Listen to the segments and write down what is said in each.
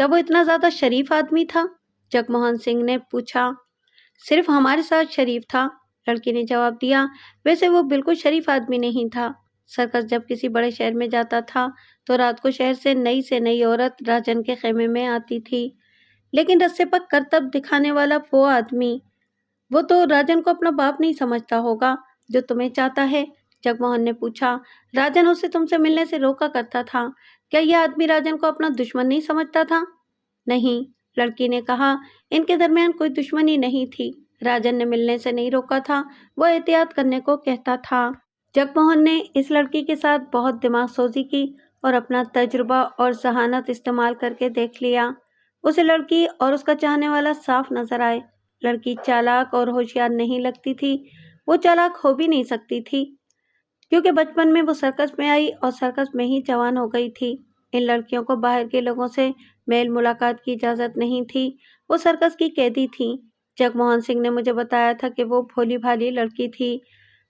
کیا وہ اتنا زیادہ شریف آدمی تھا؟ جگموہن سنگھ نے پوچھا۔ صرف ہمارے ساتھ شریف تھا، لڑکی نے جواب دیا۔ ویسے وہ بالکل شریف آدمی نہیں تھا۔ سرکس جب کسی بڑے شہر میں جاتا تھا تو رات کو شہر سے نئی عورت راجن کے خیمے میں آتی تھی، لیکن رستے پر کرتب دکھانے والا وہ آدمی، وہ تو راجن کو اپنا باپ نہیں سمجھتا ہوگا جو تمہیں چاہتا ہے؟ جگموہن نے پوچھا۔ راجن اسے تم سے ملنے سے روکا کرتا تھا، کیا یہ آدمی راجن کو اپنا دشمن نہیں سمجھتا تھا؟ نہیں، لڑکی نے کہا، ان کے درمیان کوئی دشمنی نہیں تھی۔ راجن نے ملنے سے نہیں روکا تھا، وہ احتیاط کرنے کو کہتا تھا۔ جگموہن نے اس لڑکی کے ساتھ بہت دماغ سوزی کی اور اپنا تجربہ اور ذہانت استعمال کر کے دیکھ لیا۔ اسے لڑکی اور اس کا چاہنے والا صاف نظر آئے۔ لڑکی چالاک اور ہوشیار نہیں لگتی تھی، وہ چالاک ہو بھی نہیں سکتی تھی کیونکہ بچپن میں وہ سرکس میں آئی اور سرکس میں ہی جوان ہو گئی تھی۔ ان لڑکیوں کو باہر کے لوگوں سے میل ملاقات کی اجازت نہیں تھی، وہ سرکس کی قیدی تھیں۔ جگموہن سنگھ نے مجھے بتایا تھا کہ وہ بھولی بھالی لڑکی تھی۔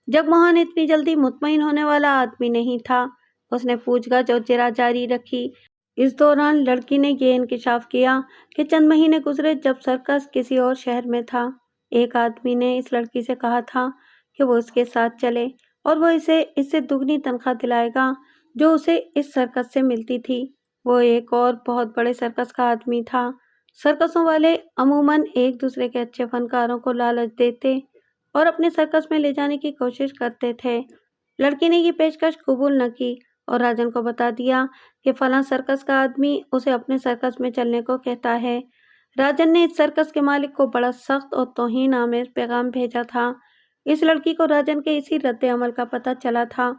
جگموہن اتنی جلدی مطمئن ہونے والا آدمی نہیں تھا۔ اس نے پوچھ گچھ اور جرا جاری رکھی۔ اس دوران لڑکی نے یہ انکشاف کیا کہ چند مہینے گزرے جب سرکس کسی اور شہر میں تھا۔ ایک آدمی نے اس لڑکی سے کہا تھا کہ وہ اس کے ساتھ چلے اور وہ اسے اس سے دگنی تنخواہ دلائے گا جو اسے اس سرکس سے ملتی تھی۔ وہ ایک اور بہت بڑے سرکس کا آدمی تھا۔ سرکسوں والے عموماً ایک دوسرے کے اچھے فنکاروں کو لالچ دیتے اور اپنے سرکس میں لے جانے کی کوشش کرتے تھے۔ لڑکی نے یہ پیشکش قبول نہ کی اور راجن کو بتا دیا کہ فلاں سرکس کا آدمی اسے اپنے سرکس میں چلنے کو کہتا ہے۔ راجن نے اس سرکس کے مالک کو بڑا سخت اور توہین آمیز پیغام بھیجا تھا۔ اس لڑکی کو راجن کے اسی رد عمل کا پتہ چلا تھا۔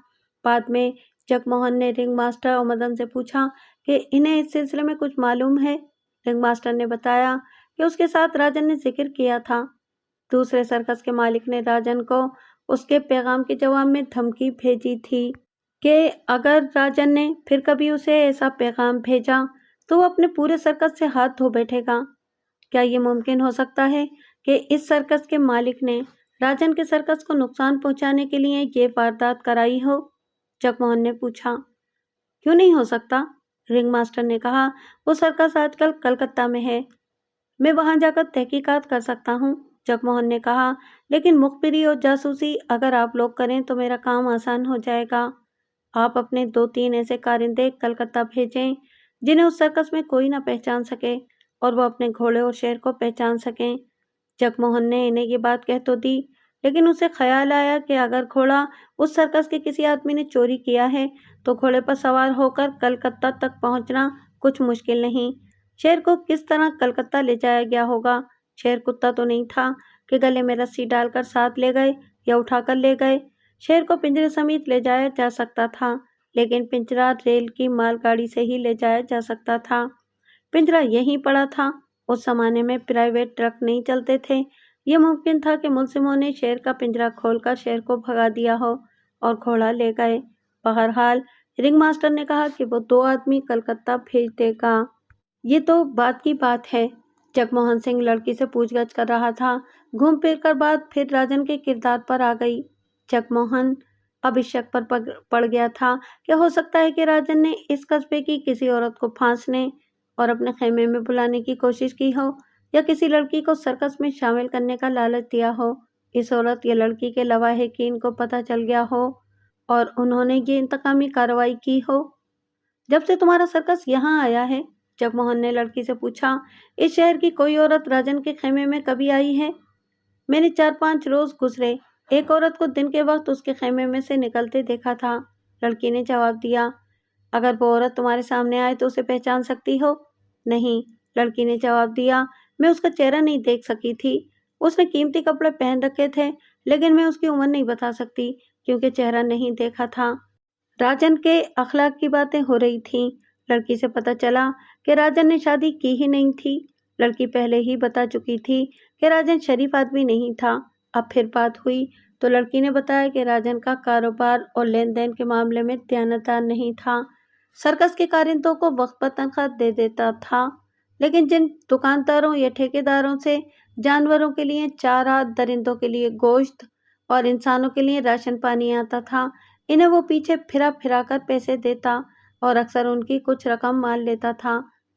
بعد میں جگموہن نے رنگ ماسٹر اور مدن سے پوچھا کہ انہیں اس سلسلے میں کچھ معلوم ہے۔ رنگ ماسٹر نے بتایا کہ اس کے ساتھ راجن نے ذکر کیا تھا۔ دوسرے سرکس کے مالک نے راجن کو اس کے پیغام کے جواب میں دھمکی بھیجی تھی کہ اگر راجن نے پھر کبھی اسے ایسا پیغام بھیجا تو وہ اپنے پورے سرکس سے ہاتھ دھو بیٹھے گا۔ کیا یہ ممکن ہو سکتا ہے کہ اس سرکس کے مالک نے راجن کے سرکس کو نقصان پہنچانے کے لیے یہ واردات کرائی ہو؟ جگموہن نے پوچھا۔ کیوں نہیں ہو سکتا؟ رنگ ماسٹر نے کہا، وہ سرکس آج کل کلکتہ میں ہے، میں وہاں جا کر تحقیقات کر سکتا ہوں۔ جگموہن نے کہا، لیکن مخبری اور جاسوسی اگر آپ لوگ کریں تو میرا کام آسان ہو جائے گا۔ آپ اپنے 2-3 ایسے کارندے کلکتہ بھیجیں جنہیں اس سرکس میں کوئی نہ پہچان سکے اور وہ اپنے گھوڑے اور شیر کو پہچان سکیں۔ جگموہن نے انہیں یہ بات کہہ تو دی، لیکن اسے خیال آیا کہ اگر گھوڑا اس سرکس کے کسی آدمی نے چوری کیا ہے تو گھوڑے پر سوار ہو کر کلکتہ تک پہنچنا کچھ مشکل نہیں۔ شیر کو کس طرح کلکتہ لے جایا گیا ہوگا؟ شیر کتا تو نہیں تھا کہ گلے میں رسی ڈال کر ساتھ لے گئے یا اٹھا کر لے گئے۔ شیر کو پنجرے سمیت لے جایا جا سکتا تھا، لیکن پنجرا ریل کی مال گاڑی سے ہی لے جایا جا سکتا تھا۔ پنجرا یہیں پڑا تھا۔ اس زمانے میں پرائیویٹ ٹرک نہیں چلتے تھے۔ یہ ممکن تھا کہ ملزموں نے شیر کا پنجرا کھول کر شیر کو بھگا دیا ہو اور گھوڑا لے گئے۔ بہرحال رنگ ماسٹر نے کہا کہ وہ 2 آدمی کلکتہ بھیج دے گا۔ یہ تو بعد کی بات ہے۔ جگموہن سنگھ لڑکی سے پوچھ گچھ کر رہا تھا۔ گھوم پھر کر بات پھر راجن کے کردار پر آ گئی۔ جگموہن اب اس شک پر پڑ گیا تھا کہ ہو سکتا ہے کہ راجن نے اس قصبے کی کسی عورت کو پھانسنے اور اپنے خیمے میں بلانے کی کوشش کی ہو یا کسی لڑکی کو سرکس میں شامل کرنے کا لالچ دیا ہو۔ اس عورت یا لڑکی کے لواحقین کو پتہ چل گیا ہو اور انہوں نے یہ انتقامی کارروائی کی ہو۔ جب سے تمہارا سرکس یہاں آیا ہے، جگموہن نے لڑکی سے پوچھا، اس شہر کی کوئی عورت راجن کے خیمے میں کبھی آئی ہے؟ میں نے 4-5 روز گزرے، ایک عورت کو دن کے وقت اس کے خیمے میں سے نکلتے دیکھا تھا۔ لڑکی نے جواب دیا۔ اگر وہ عورت تمہارے سامنے آئے تو اسے پہچان سکتی ہو؟ نہیں، لڑکی نے جواب دیا، میں اس کا چہرہ نہیں دیکھ سکی تھی۔ اس نے قیمتی کپڑے پہن رکھے تھے، لیکن میں اس کی عمر نہیں بتا سکتی کیونکہ چہرہ نہیں دیکھا تھا۔ راجن کے اخلاق کی باتیں ہو رہی تھیں۔ لڑکی سے پتہ چلا کہ راجن نے شادی کی ہی نہیں تھی۔ لڑکی پہلے ہی بتا چکی تھی کہ راجن شریف آدمی نہیں تھا۔ اب پھر بات ہوئی تو لڑکی نے بتایا کہ راجن کا کاروبار اور لین دین کے معاملے میں دیانتدار نہیں تھا۔ سرکس کے کارندوں کو وقت پر تنخواہ دے دیتا تھا، لیکن جن دکانداروں یا ٹھیکیداروں سے جانوروں کے لیے چارہ، درندوں کے لیے گوشت اور انسانوں کے لیے راشن پانی آتا تھا، انہیں وہ پیچھے پھرا پھرا کر پیسے دیتا اور اکثر ان کی کچھ رقم مال لیتا تھا۔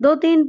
2-3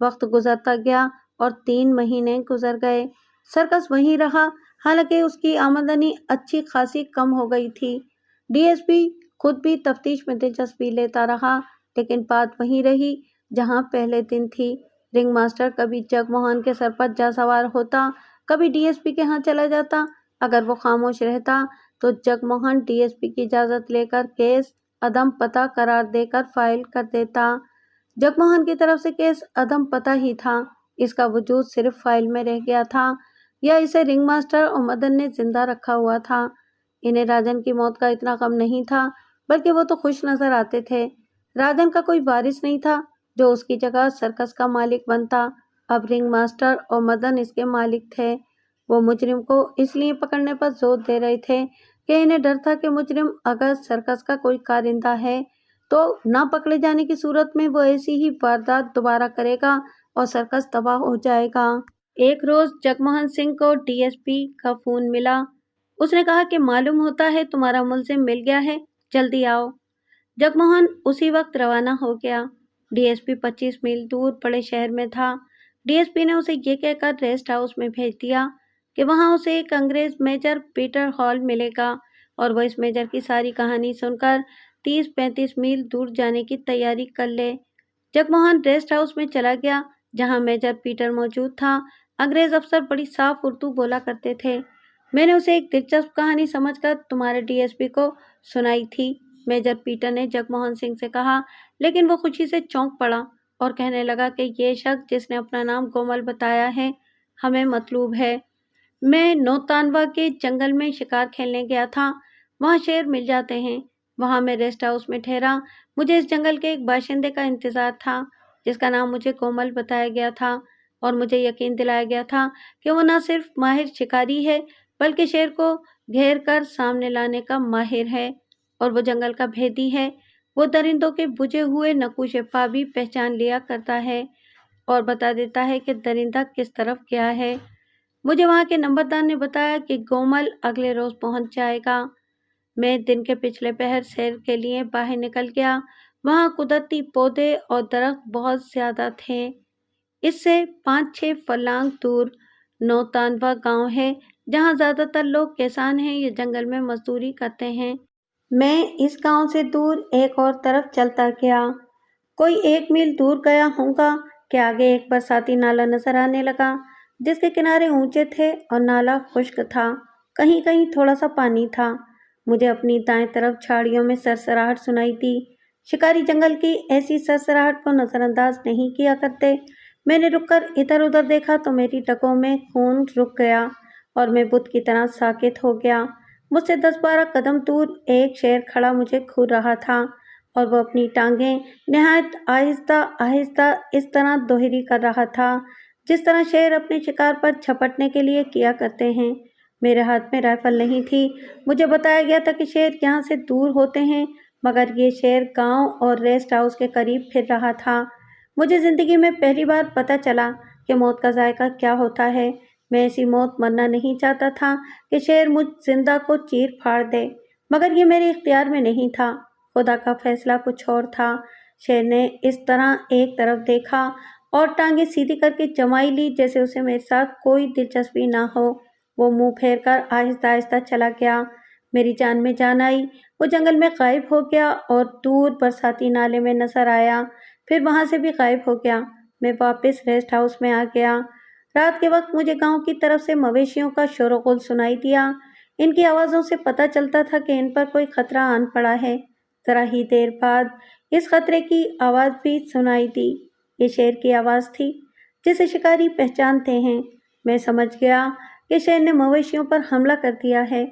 وقت گزرتا گیا اور 3 مہینے گزر گئے۔ سرکس وہیں رہا، حالانکہ اس کی آمدنی اچھی خاصی کم ہو گئی تھی۔ ڈی ایس پی خود بھی تفتیش میں دلچسپی لیتا رہا، لیکن بات وہیں رہی جہاں پہلے دن تھی۔ رنگ ماسٹر کبھی جگ موہن کے سر پر جا سوار ہوتا، کبھی ڈی ایس پی کے ہاں چلا جاتا۔ اگر وہ خاموش رہتا تو جگ موہن ڈی ایس پی کی اجازت لے کر کیس عدم پتہ قرار دے کر فائل کر دیتا۔ جگ موہن کی طرف سے کیس عدم پتہ ہی تھا، اس کا وجود صرف فائل میں رہ گیا تھا، یا اسے رنگ ماسٹر اور مدن نے زندہ رکھا ہوا تھا۔ انہیں راجن کی موت کا اتنا غم نہیں تھا، بلکہ وہ تو خوش نظر آتے تھے۔ راجن کا کوئی وارث نہیں تھا جو اس کی جگہ سرکس کا مالک بنتا۔ اب رنگ ماسٹر اور مدن اس کے مالک تھے۔ وہ مجرم کو اس لیے پکڑنے پر زور دے رہے تھے کہ انہیں ڈر تھا کہ مجرم اگر سرکس کا کوئی کارندہ ہے تو نہ پکڑے جانے کی صورت میں وہ ایسی ہی واردات دوبارہ کرے گا اور سرکس تباہ ہو جائے گا۔ ایک روز جگ موہن سنگھ کو ڈی ایس پی کا فون ملا۔ اس نے کہا کہ معلوم ہوتا ہے تمہارا ملزم مل گیا ہے، جلدی آؤ۔ جگ موہن اسی وقت روانہ ہو گیا۔ ڈی ایس پی 25 میل دور بڑے شہر میں تھا۔ ڈی ایس پی نے اسے یہ کہہ کر ریسٹ ہاؤس میں بھیج دیا کہ وہاں اسے ایک انگریز میجر پیٹر ہال ملے گا اور وہ اس میجر کی ساری کہانی سن کر 30-35 میل دور جانے کی تیاری کر لے۔ جگ موہن ریسٹ ہاؤس میں چلا گیا جہاں میجر پیٹر موجود تھا۔ انگریز افسر بڑی صاف اردو بولا کرتے تھے۔ میں نے اسے ایک دلچسپ کہانی سمجھ کر تمہارے ڈی ایس پی کو سنائی تھی، میجر پیٹر نے جگ موہن سنگھ سے کہا، لیکن وہ خوشی سے چونک پڑا اور کہنے لگا کہ یہ شخص جس نے اپنا نام گومل بتایا ہے ہمیں مطلوب ہے۔ میں نوتانوا کے جنگل میں شکار کھیلنے گیا تھا، وہاں شیر مل جاتے ہیں۔ وہاں میں ریسٹ ہاؤس میں ٹھہرا۔ مجھے اس جنگل کے ایک باشندے کا انتظار تھا جس کا نام مجھے گومل بتایا گیا تھا، اور مجھے یقین دلایا گیا تھا کہ وہ نہ صرف ماہر شکاری ہے بلکہ شیر کو گھیر کر سامنے لانے کا ماہر ہے، اور وہ جنگل کا بھیدی ہے۔ وہ درندوں کے بجھے ہوئے نقوش پا بھی پہچان لیا کرتا ہے اور بتا دیتا ہے کہ درندہ کس طرف گیا ہے۔ مجھے وہاں کے نمبردار نے بتایا کہ گومل اگلے روز پہنچ جائے گا۔ میں دن کے پچھلے پہر سیر کے لیے باہر نکل گیا۔ وہاں قدرتی پودے اور درخت بہت زیادہ تھے۔ اس سے 5-6 فرلانگ دور نوتانوا گاؤں ہے جہاں زیادہ تر لوگ کسان ہیں یا جنگل میں مزدوری کرتے ہیں۔ میں اس گاؤں سے دور ایک اور طرف چلتا گیا۔ کوئی 1 میل دور گیا ہوں گا کہ آگے ایک برساتی نالا نظر آنے لگا جس کے کنارے اونچے تھے اور نالا خشک تھا، کہیں کہیں تھوڑا سا پانی تھا۔ مجھے اپنی دائیں طرف جھاڑیوں میں سرسراہٹ سنائی دی۔ شکاری جنگل کی ایسی سرسراہٹ کو نظر انداز نہیں کیا کرتے۔ میں نے رک کر ادھر ادھر دیکھا تو میری رگوں میں خون رک گیا اور میں بت کی طرح ساکت ہو گیا۔ مجھ سے 10-12 قدم دور ایک شیر کھڑا مجھے گھور رہا تھا اور وہ اپنی ٹانگیں نہایت آہستہ آہستہ اس طرح دوہری کر رہا تھا جس طرح شیر اپنے شکار پر جھپٹنے کے لیے کیا کرتے ہیں۔ میرے ہاتھ میں رائفل نہیں تھی۔ مجھے بتایا گیا تھا کہ شیر یہاں سے دور ہوتے ہیں، مگر یہ شیر گاؤں اور ریسٹ ہاؤس کے قریب پھر رہا تھا۔ مجھے زندگی میں پہلی بار پتہ چلا کہ موت کا ذائقہ کیا ہوتا ہے۔ میں ایسی موت مرنا نہیں چاہتا تھا کہ شیر مجھ زندہ کو چیر پھاڑ دے، مگر یہ میرے اختیار میں نہیں تھا۔ خدا کا فیصلہ کچھ اور تھا۔ شیر نے اس طرح ایک طرف دیکھا اور ٹانگیں سیدھی کر کے جمائی لی جیسے اسے میرے ساتھ کوئی دلچسپی نہ ہو۔ وہ منہ پھیر کر آہستہ آہستہ چلا گیا۔ میری جان میں جان آئی۔ وہ جنگل میں غائب ہو گیا اور دور برساتی نالے میں نظر آیا، پھر وہاں سے بھی غائب ہو گیا۔ میں واپس ریسٹ ہاؤس میں آ گیا۔ رات کے وقت مجھے گاؤں کی طرف سے مویشیوں کا شور و غل سنائی دیا۔ ان کی آوازوں سے پتہ چلتا تھا کہ ان پر کوئی خطرہ آن پڑا ہے۔ ذرا ہی دیر بعد اس خطرے کی آواز بھی سنائی دی۔ یہ شیر کی آواز تھی جسے شکاری پہچانتے ہیں۔ میں سمجھ گیا کہ شیر نے مویشیوں پر حملہ کر دیا ہے۔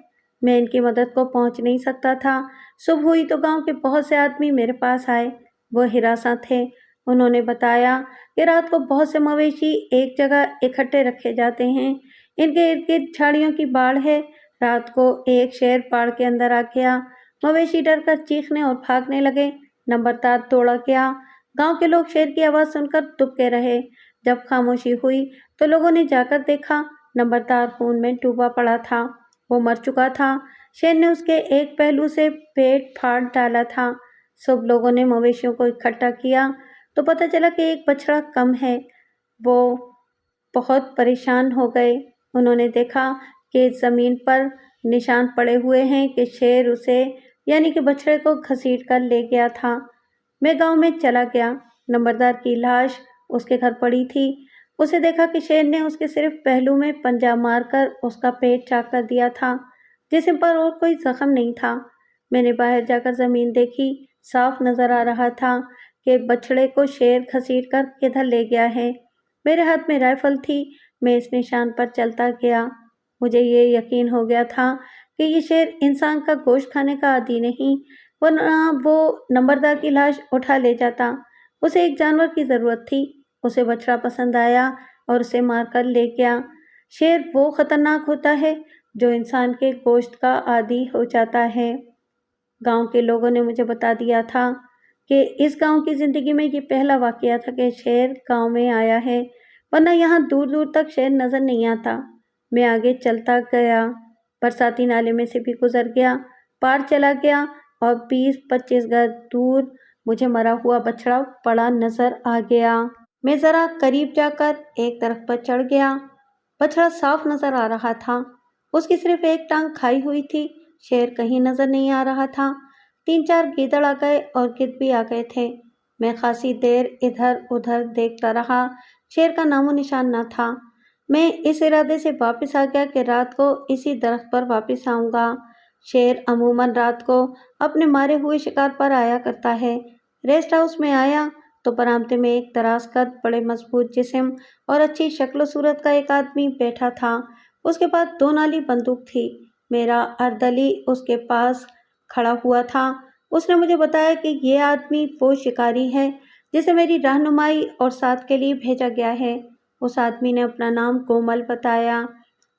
میں ان کی مدد کو پہنچ نہیں سکتا تھا۔ صبح ہوئی تو گاؤں کے بہت سے آدمی میرے پاس آئے۔ وہ ہراساں تھے۔ انہوں نے بتایا کہ رات کو بہت سے مویشی ایک جگہ اکٹھے رکھے جاتے ہیں۔ ان کے ارد گرد جھاڑیوں کی باڑ ہے۔ رات کو ایک شیر باڑ کے اندر آ گیا۔ مویشی ڈر کر چیخنے اور بھاگنے لگے۔ نمبردار دوڑا گیا۔ گاؤں کے لوگ شیر کی آواز سن کر دبکے رہے۔ جب خاموشی ہوئی تو لوگوں نے جا کر دیکھا، نمبردار خون میں ڈوبا پڑا تھا۔ وہ مر چکا تھا۔ شیر نے اس کے ایک پہلو سے پیٹ پھاڑ ڈالا تھا۔ صبح لوگوں نے مویشیوں کو اکٹھا کیا تو پتہ چلا کہ ایک بچڑا کم ہے۔ وہ بہت پریشان ہو گئے۔ انہوں نے دیکھا کہ زمین پر نشان پڑے ہوئے ہیں کہ شیر اسے یعنی کہ بچڑے کو گھسیٹ کر لے گیا تھا۔ میں گاؤں میں چلا گیا۔ نمبردار کی لاش اس کے گھر پڑی تھی۔ اسے دیکھا کہ شیر نے اس کے صرف پہلو میں پنجہ مار کر اس کا پیٹ چاک کر دیا تھا۔ جسم پر اور کوئی زخم نہیں تھا۔ میں نے باہر جا کر زمین دیکھی۔ صاف نظر آ رہا تھا کہ بچڑے کو شیر گھسیٹ کر کدھر لے گیا ہے۔ میرے ہاتھ میں رائفل تھی۔ میں اس نشان پر چلتا گیا۔ مجھے یہ یقین ہو گیا تھا کہ یہ شیر انسان کا گوشت کھانے کا عادی نہیں، ورنہ وہ نمبردار کی لاش اٹھا لے جاتا۔ اسے ایک جانور کی ضرورت تھی۔ اسے بچڑا پسند آیا اور اسے مار کر لے گیا۔ شیر وہ خطرناک ہوتا ہے جو انسان کے گوشت کا عادی ہو جاتا ہے۔ گاؤں کے لوگوں نے مجھے بتا دیا تھا کہ اس گاؤں کی زندگی میں یہ پہلا واقعہ تھا کہ شیر گاؤں میں آیا ہے، ورنہ یہاں دور دور تک شیر نظر نہیں آتا۔ میں آگے چلتا گیا، برساتی نالے میں سے بھی گزر گیا، پار چلا گیا اور 20-25 گز دور مجھے مرا ہوا بچڑا پڑا نظر آ گیا۔ میں ذرا قریب جا کر ایک درخت پر چڑھ گیا۔ بچڑا صاف نظر آ رہا تھا۔ اس کی صرف ایک ٹانگ کھائی ہوئی تھی۔ شیر کہیں نظر نہیں آ رہا تھا۔ 3-4 گیدڑ آ گئے اور گدھ بھی آ گئے تھے۔ میں خاصی دیر ادھر ادھر دیکھتا رہا۔ شیر کا نام و نشان نہ تھا۔ میں اس ارادے سے واپس آ گیا کہ رات کو اسی درخت پر واپس آؤں گا۔ شیر عموماً رات کو اپنے مارے ہوئے شکار پر آیا کرتا ہے۔ ریسٹ ہاؤس میں آیا تو برآمدے میں ایک دراز قد، بڑے مضبوط جسم اور اچھی شکل و صورت کا ایک آدمی بیٹھا تھا۔ اس کے پاس 2 نالی بندوق تھی۔ میرا اردلی اس کے پاس کھڑا ہوا تھا۔ اس نے مجھے بتایا کہ یہ آدمی وہ شکاری ہے جسے میری رہنمائی اور ساتھ کے لیے بھیجا گیا ہے۔ اس آدمی نے اپنا نام کومل بتایا۔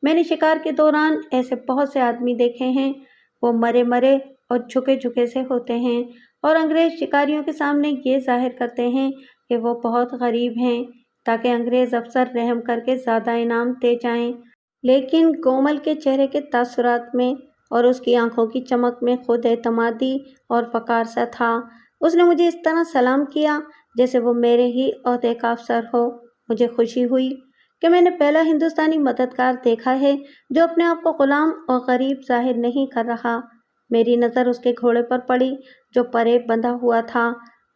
میں نے شکار کے دوران ایسے بہت سے آدمی دیکھے ہیں۔ وہ مرے مرے اور جھکے جھکے سے ہوتے ہیں اور انگریز شکاریوں کے سامنے یہ ظاہر کرتے ہیں کہ وہ بہت غریب ہیں تاکہ انگریز افسر رحم کر کے زیادہ انعام دے جائیں۔ لیکن کومل کے چہرے کے تاثرات میں اور اس کی آنکھوں کی چمک میں خود اعتمادی اور وقار سا تھا۔ اس نے مجھے اس طرح سلام کیا جیسے وہ میرے ہی عہدے کا افسر ہو۔ مجھے خوشی ہوئی کہ میں نے پہلا ہندوستانی مددگار دیکھا ہے جو اپنے آپ کو غلام اور غریب ظاہر نہیں کر رہا۔ میری نظر اس کے گھوڑے پر پڑی جو پرے بندھا ہوا تھا۔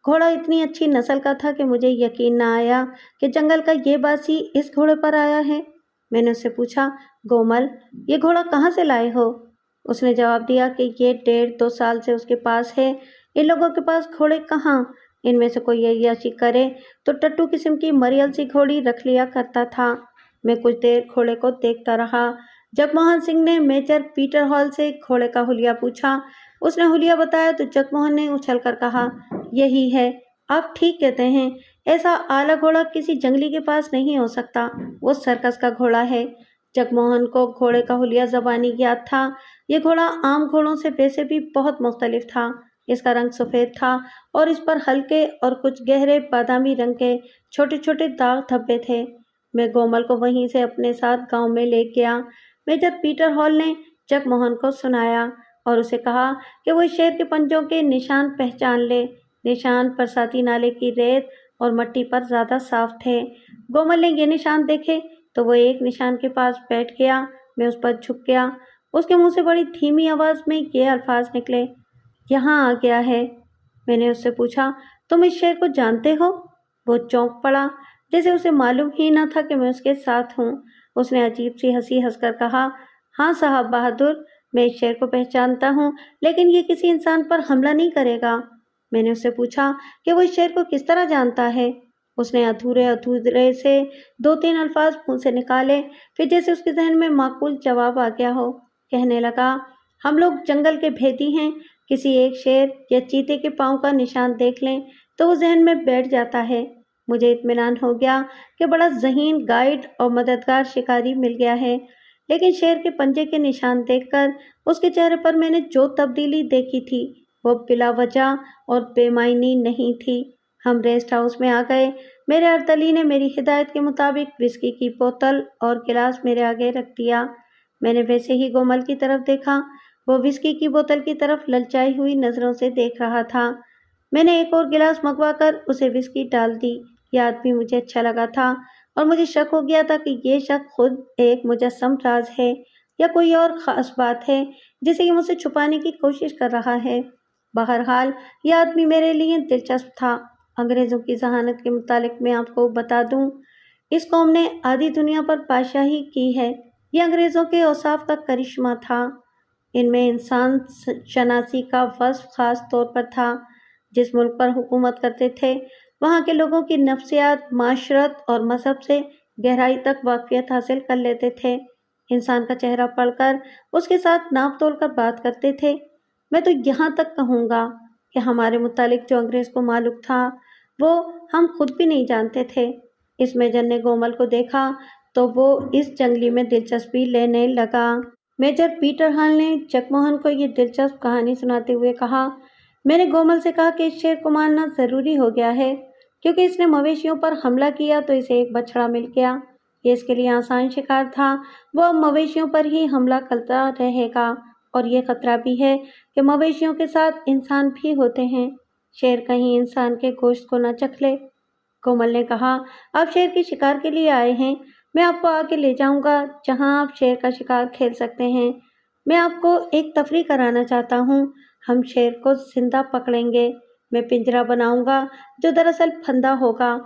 گھوڑا اتنی اچھی نسل کا تھا کہ مجھے یقین نہ آیا کہ جنگل کا یہ باسی اس گھوڑے پر آیا ہے۔ میں نے اس سے پوچھا، کومل، یہ گھوڑا کہاں سے لائے ہو؟ اس نے جواب دیا کہ یہ 1.5-2 سال سے اس کے پاس ہے۔ ان لوگوں کے پاس گھوڑے کہاں؟ ان میں سے کوئی عیاشی کرے تو ٹٹو قسم کی مریل سی گھوڑی رکھ لیا کرتا تھا۔ میں کچھ دیر گھوڑے کو دیکھتا رہا۔ جگموہن سنگھ نے میجر پیٹر ہال سے گھوڑے کا حلیہ پوچھا۔ اس نے حلیہ بتایا تو جگموہن نے اچھل کر کہا، یہی ہے، آپ ٹھیک کہتے ہیں، ایسا اعلیٰ گھوڑا کسی جنگلی کے پاس نہیں ہو سکتا، وہ سرکس کا گھوڑا ہے۔ جگموہن کو گھوڑے کا حلیہ زبانی یاد تھا۔ یہ گھوڑا عام گھوڑوں سے ویسے بھی بہت مختلف تھا۔ اس کا رنگ سفید تھا اور اس پر ہلکے اور کچھ گہرے بادامی رنگ کے چھوٹے چھوٹے داغ دھبے تھے۔ میں کومل کو وہیں سے اپنے ساتھ گاؤں میں لے گیا۔ میجر پیٹر ہال نے جگموہن کو سنایا اور اسے کہا کہ وہ اس شیر کے پنجوں کے نشان پہچان لے۔ نشان برساتی نالے کی ریت اور مٹی پر زیادہ صاف تھے۔ کومل نے یہ نشان دیکھے تو وہ ایک نشان کے پاس بیٹھ گیا۔ میں اس پر جھک گیا۔ اس کے منہ سے بڑی دھیمی آواز میں یہ الفاظ نکلے، یہاں آ گیا ہے۔ میں نے اس سے پوچھا، تم اس شیر کو جانتے ہو؟ وہ چونک پڑا جیسے اسے معلوم ہی نہ تھا کہ میں اس کے ساتھ ہوں۔ اس نے عجیب سی ہنسی ہنس کر کہا، ہاں صاحب بہادر، میں اس شیر کو پہچانتا ہوں، لیکن یہ کسی انسان پر حملہ نہیں کرے گا۔ میں نے اس سے پوچھا کہ وہ اس شیر کو کس طرح جانتا ہے۔ اس نے ادھورے ادھورے سے 2-3 الفاظ منہ سے نکالے، پھر جیسے اس کے ذہن میں معقول جواب آ گیا ہو، کہنے لگا، ہم لوگ جنگل کے بھیدی ہیں، کسی ایک شیر یا چیتے کے پاؤں کا نشان دیکھ لیں تو وہ ذہن میں بیٹھ جاتا ہے۔ مجھے اطمینان ہو گیا کہ بڑا ذہین گائیڈ اور مددگار شکاری مل گیا ہے، لیکن شیر کے پنجے کے نشان دیکھ کر اس کے چہرے پر میں نے جو تبدیلی دیکھی تھی وہ بلا وجہ اور بے معنی نہیں تھی۔ ہم ریسٹ ہاؤس میں آ گئے۔ میرے اردلی نے میری ہدایت کے مطابق وسکی کی بوتل اور گلاس میرے آگے رکھ دیا۔ میں نے ویسے ہی کومل کی طرف دیکھا۔ وہ وسکی کی بوتل کی طرف للچائی ہوئی نظروں سے دیکھ رہا تھا۔ میں نے ایک اور گلاس منگوا کر اسے وسکی ڈال دی۔ یہ آدمی مجھے اچھا لگا تھا۔ اور مجھے شک ہو گیا تھا کہ یہ شک خود ایک مجسم راز ہے یا کوئی اور خاص بات ہے جسے یہ مجھ سے چھپانے کی کوشش کر رہا ہے۔ بہرحال یہ آدمی میرے لیے دلچسپ تھا۔ انگریزوں کی ذہانت کے متعلق میں آپ کو بتا دوں، اس قوم نے آدھی دنیا پر بادشاہی کی ہے۔ یہ انگریزوں کے اوصاف کا کرشمہ تھا۔ ان میں انسان شناسی کا وصف خاص طور پر تھا۔ جس ملک پر حکومت کرتے تھے وہاں کے لوگوں کی نفسیات، معاشرت اور مذہب سے گہرائی تک واقفیت حاصل کر لیتے تھے۔ انسان کا چہرہ پڑھ کر اس کے ساتھ ناپ تول کر بات کرتے تھے۔ میں تو یہاں تک کہوں گا کہ ہمارے متعلق جو انگریز کو معلوم تھا وہ ہم خود بھی نہیں جانتے تھے۔ اس میجر نے گومل کو دیکھا تو وہ اس جنگلی میں دلچسپی لینے لگا۔ میجر پیٹر ہال نے جگ موہن کو یہ دلچسپ کہانی سناتے ہوئے کہا، میں نے گومل سے کہا کہ اس شیر کو مارنا ضروری ہو گیا ہے کیونکہ اس نے مویشیوں پر حملہ کیا تو اسے ایک بچھڑا مل گیا۔ یہ اس کے لیے آسان شکار تھا، وہ اب مویشیوں پر ہی حملہ کرتا رہے گا، اور یہ خطرہ بھی ہے کہ مویشیوں کے ساتھ انسان بھی ہوتے ہیں، شیر کہیں انسان کے گوشت کو نہ چکھ لے۔ گومل نے کہا، آپ شیر کی شکار کے لیے آئے ہیں، میں آپ کو آگے لے جاؤں گا جہاں آپ شیر کا شکار کھیل سکتے ہیں۔ میں آپ کو ایک تفریح کرانا چاہتا ہوں، ہم شیر کو زندہ پکڑیں گے، میں پنجرا بناؤں گا جو دراصل پھندا ہوگا۔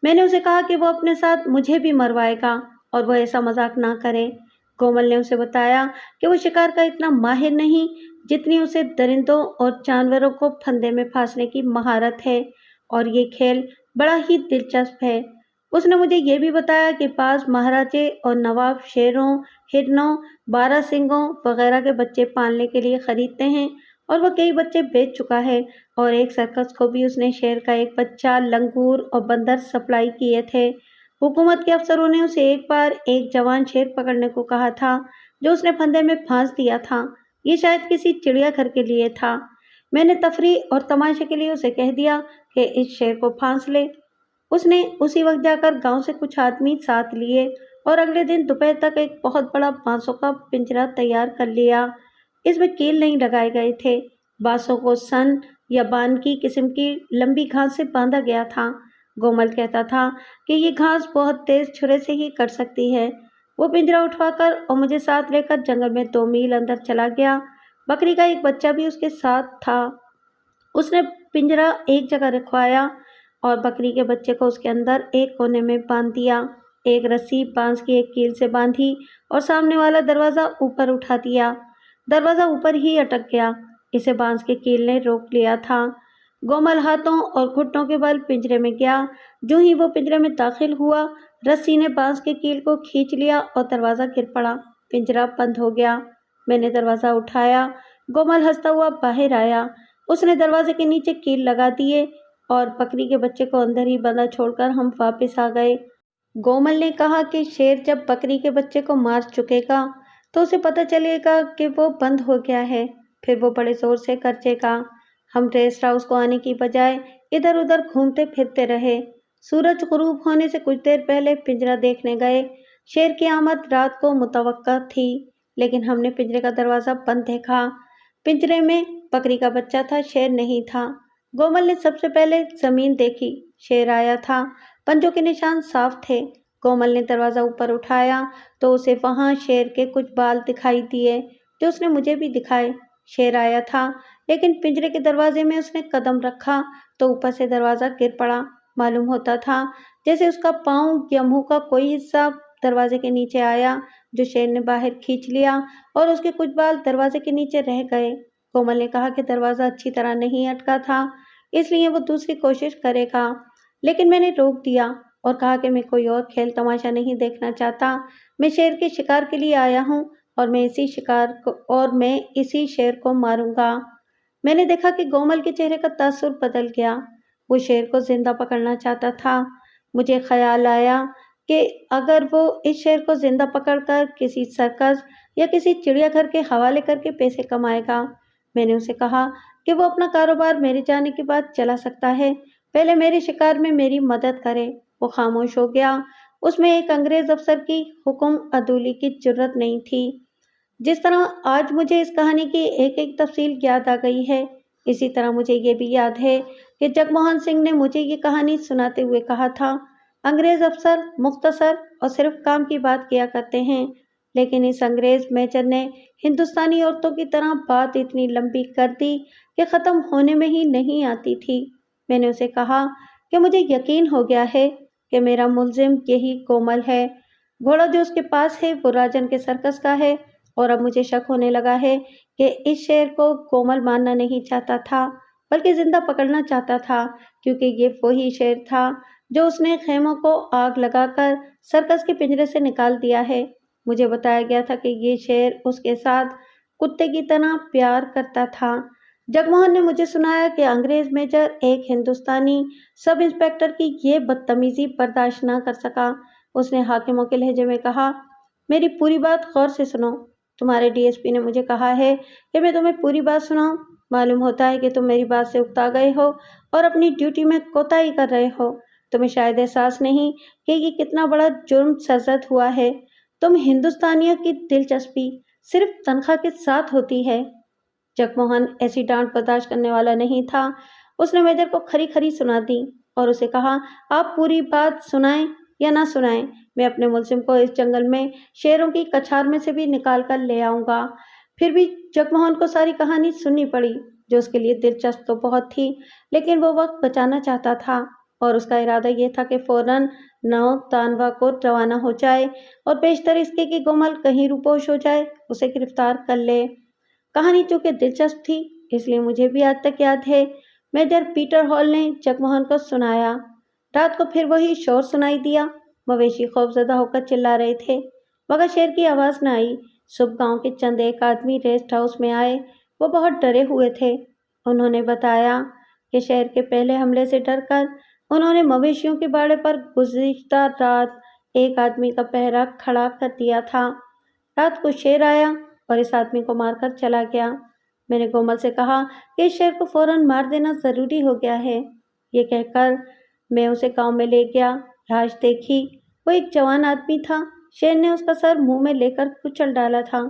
میں نے اسے کہا کہ وہ اپنے ساتھ مجھے بھی مروائے گا اور وہ ایسا مذاق نہ کرے۔ گومل نے اسے بتایا کہ وہ شکار کا اتنا ماہر نہیں جتنی اسے درندوں اور جانوروں کو پھندے میں پھانسنے کی مہارت ہے، اور یہ کھیل بڑا ہی دلچسپ ہے۔ اس نے مجھے یہ بھی بتایا کہ بعض مہاراجے اور نواب شیروں، ہرنوں، بارہ سنگھوں وغیرہ کے بچے پالنے کے لیے خریدتے ہیں، اور وہ کئی بچے بیچ چکا ہے، اور ایک سرکس کو بھی اس نے شیر کا ایک بچہ، لنگور اور بندر سپلائی کیے تھے۔ حکومت کے افسروں نے اسے ایک بار ایک جوان شیر پکڑنے کو کہا تھا جو اس نے پھندے میں پھانس دیا تھا، یہ شاید کسی چڑیا گھر کے لیے تھا۔ میں نے تفریح اور تماشے کے لیے اسے کہہ دیا کہ اس شیر کو پھانس لے۔ اس نے اسی وقت جا کر گاؤں سے کچھ آدمی ساتھ لیے اور اگلے دن دوپہر تک ایک بہت بڑا بانسوں کا پنجرا تیار کر لیا۔ اس میں کیل نہیں لگائے گئے تھے، بانسوں کو سن یا بان کی قسم کی لمبی گھاس سے باندھا گیا تھا۔ گومل کہتا تھا کہ یہ گھاس بہت تیز چھرے سے ہی کٹ سکتی ہے۔ وہ پنجرا اٹھوا کر اور مجھے ساتھ لے کر جنگل میں 2 میل اندر چلا گیا۔ بکری کا ایک بچہ بھی اس کے ساتھ تھا۔ اس نے پنجرا ایک جگہ رکھوایا اور بکری کے بچے کو اس کے اندر ایک کونے میں باندھ دیا، ایک رسی بانس کی ایک کیل سے باندھی اور سامنے والا دروازہ اوپر اٹھا دیا۔ دروازہ اوپر ہی اٹک گیا، اسے بانس کی کیل نے روک لیا تھا۔ گومل ہاتھوں اور گھٹنوں کے بل پنجرے میں گیا۔ جو ہی وہ پنجرے میں داخل ہوا، رسی نے بانس کی کیل کو کھینچ لیا اور دروازہ گر پڑا، پنجرا بند ہو گیا۔ میں نے دروازہ اٹھایا، گومل ہنستا ہوا باہر آیا۔ اس نے دروازے کے نیچے کیل لگا دیے اور بکری کے بچے کو اندر ہی بندھا چھوڑ کر ہم واپس آ گئے۔ گومل نے کہا کہ شیر جب بکری کے بچے کو مار چکے گا تو اسے پتہ چلے گا کہ وہ بند ہو گیا ہے، پھر وہ بڑے زور سے گرجے گا۔ ہم ریسٹ ہاؤس کو آنے کی بجائے ادھر ادھر گھومتے پھرتے رہے۔ سورج غروب ہونے سے کچھ دیر پہلے پنجرا دیکھنے گئے۔ شیر کی آمد رات کو متوقع تھی، لیکن ہم نے پنجرے کا دروازہ بند دیکھا۔ پنجرے میں بکری کا بچہ تھا، شیر نہیں تھا۔ گومل نے سب سے پہلے زمین دیکھی، شیر آیا تھا، پنجوں کے نشان صاف تھے۔ گومل نے دروازہ اوپر اٹھایا تو اسے وہاں شیر کے کچھ بال دکھائی دیے جو اس نے مجھے بھی دکھائے۔ شیر آیا تھا، لیکن پنجرے کے دروازے میں اس نے قدم رکھا تو اوپر سے دروازہ گر پڑا۔ معلوم ہوتا تھا جیسے اس کا پاؤں یا منہ کا کوئی حصہ دروازے کے نیچے آیا جو شیر نے باہر کھینچ لیا، اور اس کے کچھ بال دروازے کے نیچے رہ گئے۔ گومل نے کہا کہ دروازہ اچھی طرح نہیں اٹکا تھا، اس لیے وہ دوسری کوشش کرے گا، لیکن میں نے روک دیا اور کہا کہ میں کوئی اور کھیل تماشا نہیں دیکھنا چاہتا، میں شیر کے شکار کے لیے آیا ہوں اور میں اسی شیر کو ماروں گا۔ میں نے دیکھا کہ گومل کے چہرے کا تاثر بدل گیا، وہ شیر کو زندہ پکڑنا چاہتا تھا۔ مجھے خیال آیا کہ اگر وہ اس شیر کو زندہ پکڑ کر کسی سرکس یا کسی چڑیا گھر کے حوالے کر کے پیسے کمائے گا۔ میں نے اسے کہا کہ وہ اپنا کاروبار میرے جانے کے بعد چلا سکتا ہے، پہلے میرے شکار میں میری مدد کرے۔ وہ خاموش ہو گیا۔ اس میں ایک انگریز افسر کی حکم عدولی کی جرأت نہیں تھی۔ جس طرح آج مجھے اس کہانی کی ایک ایک تفصیل یاد آ گئی ہے، اسی طرح مجھے یہ بھی یاد ہے کہ جگ موہن سنگھ نے مجھے یہ کہانی سناتے ہوئے کہا تھا، انگریز افسر مختصر اور صرف کام کی بات کیا کرتے ہیں، لیکن اس انگریز میجر نے ہندوستانی عورتوں کی طرح بات اتنی لمبی کر دی کہ ختم ہونے میں ہی نہیں آتی تھی۔ میں نے اسے کہا کہ مجھے یقین ہو گیا ہے کہ میرا ملزم یہی کومل ہے۔ گھوڑا جو اس کے پاس ہے وہ راجن کے سرکس کا ہے، اور اب مجھے شک ہونے لگا ہے کہ اس شیر کو کومل مارنا نہیں چاہتا تھا بلکہ زندہ پکڑنا چاہتا تھا، کیونکہ یہ وہی شیر تھا جو اس نے خیموں کو آگ لگا کر سرکس کے پنجرے سے نکال دیا ہے۔ مجھے بتایا گیا تھا کہ یہ شیر اس کے ساتھ کتے کی طرح پیار کرتا تھا۔ جگموہن نے مجھے سنایا کہ انگریز میجر ایک ہندوستانی سب انسپکٹر کی یہ بدتمیزی برداشت نہ کر سکا۔ اس نے حاکموں کے لہجے میں کہا، میری پوری بات غور سے سنو۔ تمہارے ڈی ایس پی نے مجھے کہا ہے کہ میں تمہیں پوری بات سناؤں۔ معلوم ہوتا ہے کہ تم میری بات سے اکتا گئے ہو اور اپنی ڈیوٹی میں کوتاہی کر رہے ہو۔ تمہیں شاید احساس نہیں کہ یہ کتنا بڑا جرم سرزد ہوا ہے۔ تم ہندوستانیوں کی دلچسپی صرف تنخواہ کے ساتھ ہوتی ہے۔ جگموہن ایسی ڈانٹ برداشت کرنے والا نہیں تھا۔ اس نے میجر کو کھری کھری سنا دی اور اسے کہا، آپ پوری بات سنائیں یا نہ سنائیں، میں اپنے ملزم کو اس جنگل میں شیروں کی کچھار میں سے بھی نکال کر لے آؤں گا۔ پھر بھی جگموہن کو ساری کہانی سننی پڑی، جو اس کے لیے دلچسپ تو بہت تھی، لیکن وہ وقت بچانا چاہتا تھا، اور اس کا ارادہ یہ تھا کہ فوراً 9 تانوا کو روانہ ہو جائے، اور بیشتر اس کے کہ کومل کہیں روپوش ہو جائے، اسے گرفتار کر لے۔ کہانی چونکہ دلچسپ تھی، اس لیے مجھے بھی آج تک یاد ہے۔ میجر پیٹر ہال نے جگموہن کو سنایا۔ رات کو پھر وہی شور سنائی دیا۔ مویشی خوفزدہ ہو کر چلا رہے تھے، مگر شیر کی آواز نہ آئی۔ صبح گاؤں کے چند ایک آدمی ریسٹ ہاؤس میں آئے۔ وہ بہت ڈرے ہوئے تھے۔ انہوں نے بتایا کہ شیر کے پہلے حملے سے ڈر کر انہوں نے مویشیوں کے باڑے پر گزشتہ رات ایک آدمی کا پہرا کھڑا کر دیا تھا۔ رات کو شیر آیا اور اس آدمی کو مار کر چلا گیا۔ میں نے کومل سے کہا کہ اس شیر کو فوراً مار دینا ضروری ہو گیا ہے۔ یہ کہہ کر میں اسے گاؤں میں لے گیا۔ لاش دیکھی، وہ ایک جوان آدمی تھا۔ شیر نے اس کا سر منہ میں لے کر کچل ڈالا تھا۔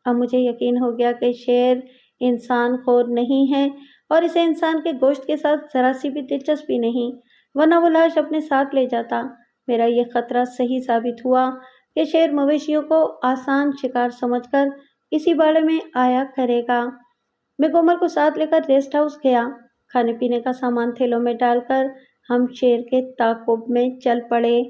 اب مجھے یقین ہو گیا کہ شیر انسان خور نہیں ہے، اور اسے انسان کے گوشت کے ساتھ ذرا سی بھی دلچسپی نہیں، ورنہ وہ لاش اپنے ساتھ لے جاتا۔ میرا یہ خطرہ صحیح ثابت ہوا کہ شیر مویشیوں کو آسان شکار سمجھ کر اسی باڑے میں آیا کرے گا۔ میں کومل کو ساتھ لے کر ریسٹ ہاؤس گیا۔ کھانے پینے کا سامان تھیلوں میں ڈال کر ہم شیر کے تعاقب میں چل پڑے۔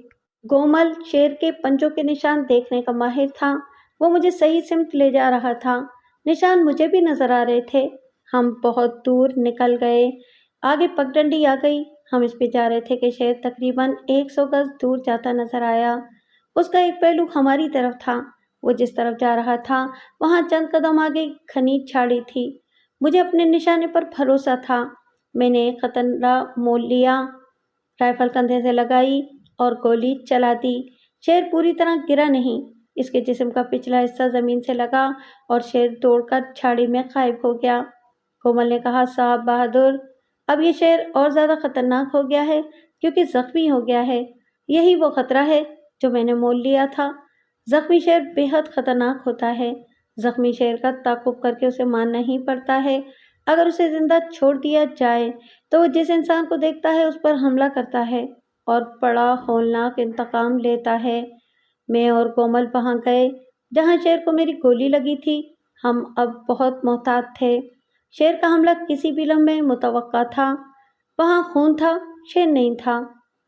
کومل شیر کے پنجوں کے نشان دیکھنے کا ماہر تھا۔ وہ مجھے صحیح سمت لے جا رہا تھا۔ نشان مجھے بھی نظر آ رہے تھے۔ ہم بہت دور نکل گئے۔ آگے پگڈنڈی آ گئی۔ ہم اس پہ جا رہے تھے کہ شیر تقریباً 100 گز دور جاتا نظر آیا۔ اس کا ایک پہلو ہماری طرف تھا۔ وہ جس طرف جا رہا تھا وہاں چند قدم آگے گھنی جھاڑی تھی۔ مجھے اپنے نشانے پر بھروسہ تھا۔ میں نے ایک خطرہ مول لیا، رائفل کندھے سے لگائی اور گولی چلا دی۔ شیر پوری طرح گرا نہیں۔ اس کے جسم کا پچھلا حصہ زمین سے لگا اور شیر دوڑ کر جھاڑی میں غائب ہو گیا۔ کومل نے کہا، صاحب بہادر، اب یہ شیر اور زیادہ خطرناک ہو گیا ہے کیونکہ زخمی ہو گیا ہے۔ یہی وہ خطرہ ہے جو میں نے مول لیا تھا۔ زخمی شیر بے حد خطرناک ہوتا ہے۔ زخمی شیر کا تعاقب کر کے اسے مارنا ہی پڑتا ہے۔ اگر اسے زندہ چھوڑ دیا جائے تو وہ جس انسان کو دیکھتا ہے اس پر حملہ کرتا ہے اور بڑا ہولناک انتقام لیتا ہے۔ میں اور کومل وہاں گئے جہاں شیر کو میری گولی لگی تھی۔ ہم اب بہت محتاط تھے۔ شیر کا حملہ کسی بھی لمحے متوقع تھا۔ وہاں خون تھا، شیر نہیں تھا۔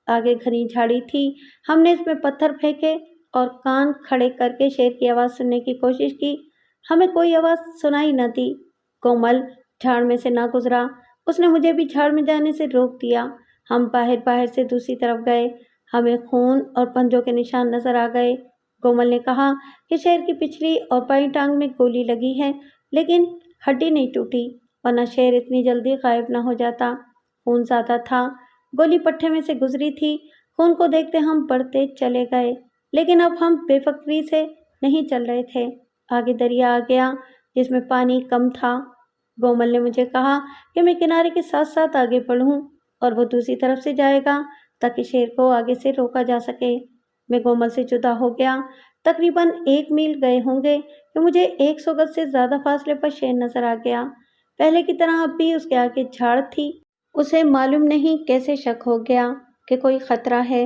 آگے گھنی جھاڑی تھی۔ ہم نے اس میں پتھر پھینکے اور کان کھڑے کر کے شیر کی آواز سننے کی کوشش کی۔ ہمیں کوئی آواز سنائی نہ دی۔ کومل جھاڑ میں سے نہ گزرا۔ اس نے مجھے بھی جھاڑ میں جانے سے روک دیا۔ ہم باہر سے دوسری طرف گئے۔ ہمیں خون اور پنجوں کے نشان نظر آ گئے۔ کومل نے کہا کہ شیر کی پچھلی اور بائیں ٹانگ میں گولی لگی ہے، لیکن ہڈی نہیں ٹوٹی، ورنہ شیر اتنی جلدی غائب نہ ہو جاتا۔ خون زیادہ تھا۔ گولی پٹھے میں سے گزری تھی۔ خون کو دیکھتے ہم بڑھتے چلے گئے، لیکن اب ہم بے فکری سے نہیں چل رہے تھے۔ آگے دریا آ گیا جس میں پانی کم تھا۔ کومل نے مجھے کہا کہ میں کنارے کے ساتھ ساتھ آگے بڑھوں اور وہ دوسری طرف سے جائے گا تاکہ شیر کو آگے سے روکا جا سکے۔ میں کومل سے جدا ہو گیا۔ تقریباً 1 میل گئے ہوں گے کہ مجھے 100 گز سے زیادہ فاصلے پر شیر نظر آ گیا۔ پہلے کی طرح اب بھی اس کے آگے جھاڑ تھی۔ اسے معلوم نہیں کیسے شک ہو گیا کہ کوئی خطرہ ہے۔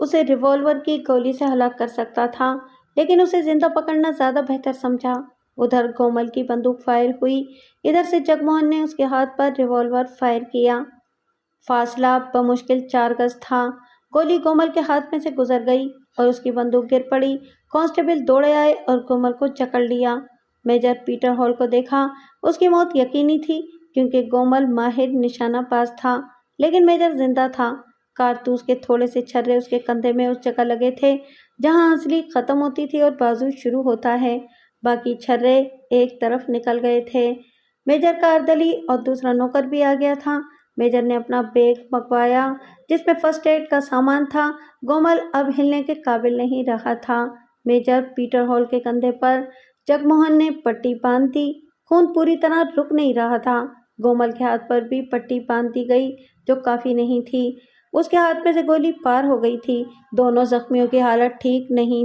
اسے ریوالور کی گولی سے ہلاک کر سکتا تھا، لیکن اسے زندہ پکڑنا زیادہ بہتر سمجھا۔ ادھر گومل کی بندوق فائر ہوئی، ادھر سے جگموہن نے اس کے ہاتھ پر ریوالور فائر کیا۔ فاصلہ بمشکل 4 گز تھا۔ گولی گومل کے ہاتھ میں سے گزر گئی اور اس کی بندوق گر پڑی۔ کانسٹیبل دوڑے آئے اور گومل کو جکڑ لیا۔ میجر پیٹر ہال کو دیکھا، اس کی موت یقینی تھی کیونکہ گومل ماہر نشانہ باز تھا، لیکن میجر زندہ تھا۔ کارتوس کے تھوڑے سے چھرے اس کے کندھے میں اس جگہ لگے تھے جہاں ہنسلی ختم ہوتی تھی اور بازو شروع ہوتا ہے، باقی چھرے ایک طرف نکل گئے تھے۔ میجر کا اردلی اور دوسرا نوکر بھی آ گیا تھا۔ میجر نے اپنا بیگ منگوایا جس میں فرسٹ ایڈ کا سامان تھا۔ گومل اب ہلنے کے قابل نہیں رہا تھا۔ میجر پیٹر ہال کے کندھے پر جگموہن نے پٹی باندھ دی۔ خون پوری طرح رک نہیں رہا تھا۔ گومل کے ہاتھ پر بھی پٹی باندھ دی گئی جو کافی نہیں تھی، اس کے ہاتھ میں سے گولی پار ہو گئی تھی۔ دونوں زخمیوں کی حالت ٹھیک نہیں